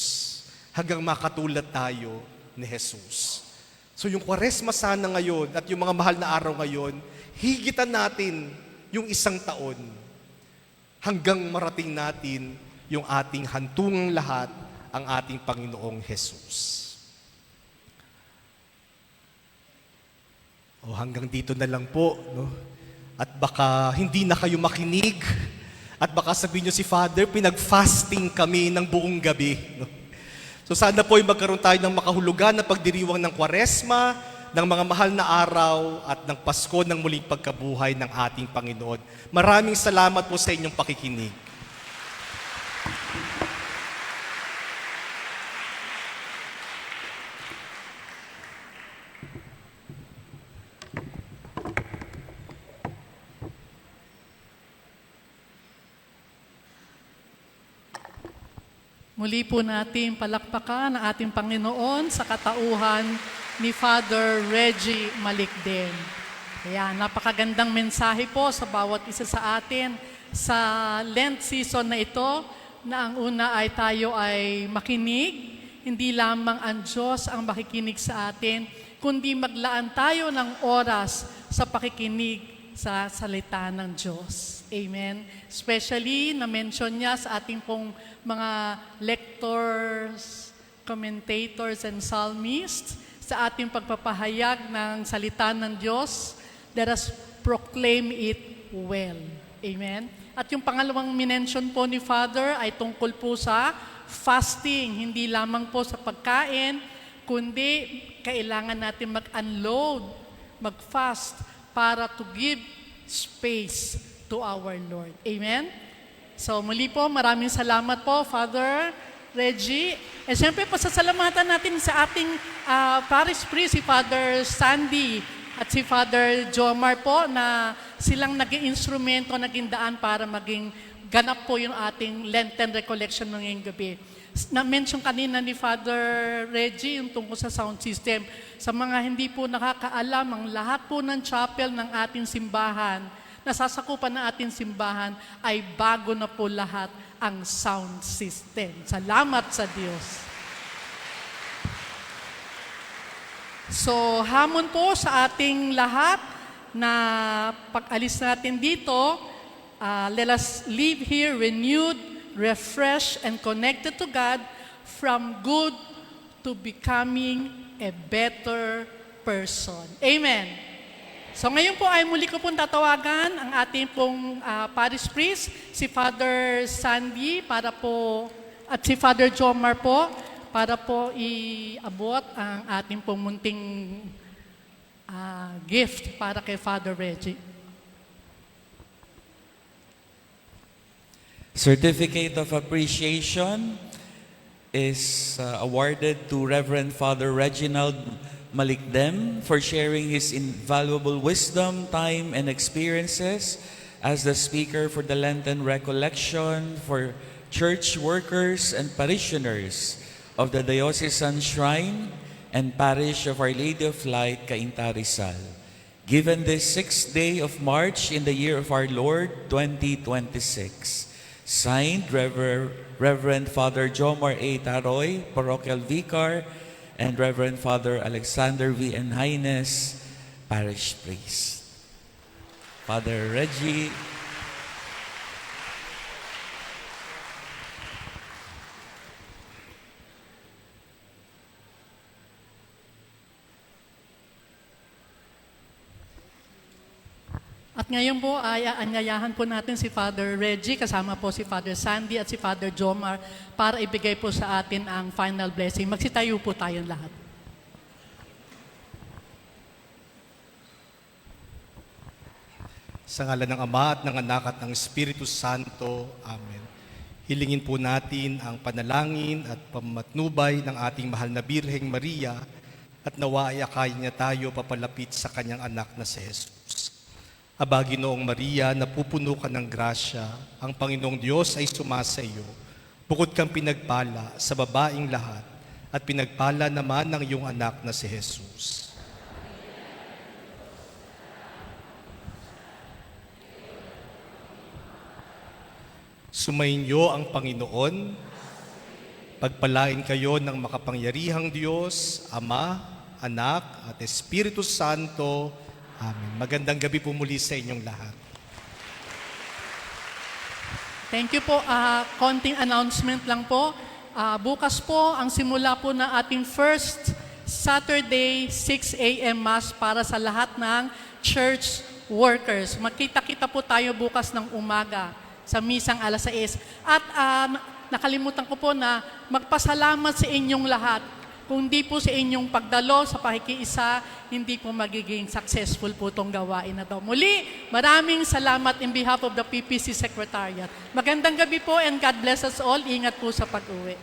Hanggang makatulad tayo ni Jesus. So yung kwaresma sana ngayon at yung mga mahal na araw ngayon, higitan natin yung isang taon hanggang marating natin yung ating hantungang lahat, ang ating Panginoong Jesus. O hanggang dito na lang po, no? At baka hindi na kayo makinig, at baka sabihin nyo si Father, pinag-fasting kami ng buong gabi. No? So sana po ay magkaroon tayo ng makahulugan na pagdiriwang ng Kwaresma, ng mga mahal na araw, at ng Pasko ng muling pagkabuhay ng ating Panginoon. Maraming salamat po sa inyong pakikinig. Muli po natin palakpakan ang ating Panginoon sa katauhan ni Father Reggie Malikden. Ayan, napakagandang mensahe po sa bawat isa sa atin sa Lent season na ito, na ang una ay tayo ay makinig, hindi lamang ang Diyos ang makikinig sa atin, kundi maglaan tayo ng oras sa pakikinig sa salita ng Diyos. Amen. Especially, na-mention niya sa ating pong mga lectors, commentators, and psalmists, sa ating pagpapahayag ng salita ng Diyos, let us proclaim it well. Amen. At yung pangalawang minention po ni Father ay tungkol po sa fasting, hindi lamang po sa pagkain, kundi kailangan natin mag-unload, mag-fast para to give space to our Lord. Amen? So muli po, maraming salamat po, Father Reggie. And siyempre, pasasalamatan natin sa ating parish priest, si Father Sandy at si Father Jomar po, na silang naging instrumento, naging daan para maging ganap po yung ating Lenten recollection ngayong gabi. Na-mention kanina ni Father Reggie yung tungkol sa sound system. Sa mga hindi po nakakaalam, ang lahat po ng chapel ng ating simbahan, nasasakupan ng ating simbahan, ay bago na po lahat ang sound system. Salamat sa Diyos. So, hamon po sa ating lahat na pag-alis natin dito, let us live here renewed, refreshed, and connected to God from good to becoming a better person. Amen. So ngayon po ay muli ko pong tatawagan ang ating pong parish priest, si Father Sandy, para po, at si Father Jomar po, para po iabot ang ating pong munting gift para kay Father Reggie. Certificate of Appreciation is awarded to Reverend Father Reginald Malikdem for sharing his invaluable wisdom, time, and experiences as the speaker for the Lenten Recollection for church workers and parishioners of the Diocesan Shrine and Parish of Our Lady of Light, Cainta Rizal, given this 6th day of March in the year of our Lord, 2026. Signed, Reverend Father Jomar A. Taroy, Parochial Vicar, and Reverend Father Alexander V. N. Haines, Parish Priest. Father Reggie. At ngayon po ay aanyayahan po natin si Father Reggie, kasama po si Father Sandy at si Father Jomar para ibigay po sa atin ang final blessing. Magsitayo po tayong lahat. Sa ngalan ng Ama at ng Anak at ng Espiritu Santo. Amen. Hilingin po natin ang panalangin at pamatnubay ng ating mahal na Birheng Maria at nawa ay akayin niya tayo papalapit sa kanyang anak na si Jesus. Aba, Ginoong Maria, napupuno ka ng grasya, ang Panginoong Diyos ay sumasa iyo. Bukod kang pinagpala sa babaing lahat, at pinagpala naman ng iyong anak na si Jesus. Sumainyo ang Panginoon, pagpalain kayo ng makapangyarihang Diyos, Ama, Anak, at Espiritu Santo. Amen. Magandang gabi po muli sa inyong lahat. Thank you po. Konting announcement lang po. Bukas po ang simula po na ating first Saturday 6 a.m. Mass para sa lahat ng church workers. Magkita-kita po tayo bukas ng umaga sa misang alas 6. At nakalimutan ko po na magpasalamat sa inyong lahat. Kung di po sa inyong pagdalo sa pakikiisa, hindi po magiging successful po itong gawain na to. Muli, maraming salamat in behalf of the PPC Secretariat. Magandang gabi po and God bless us all. Ingat po sa pag-uwi.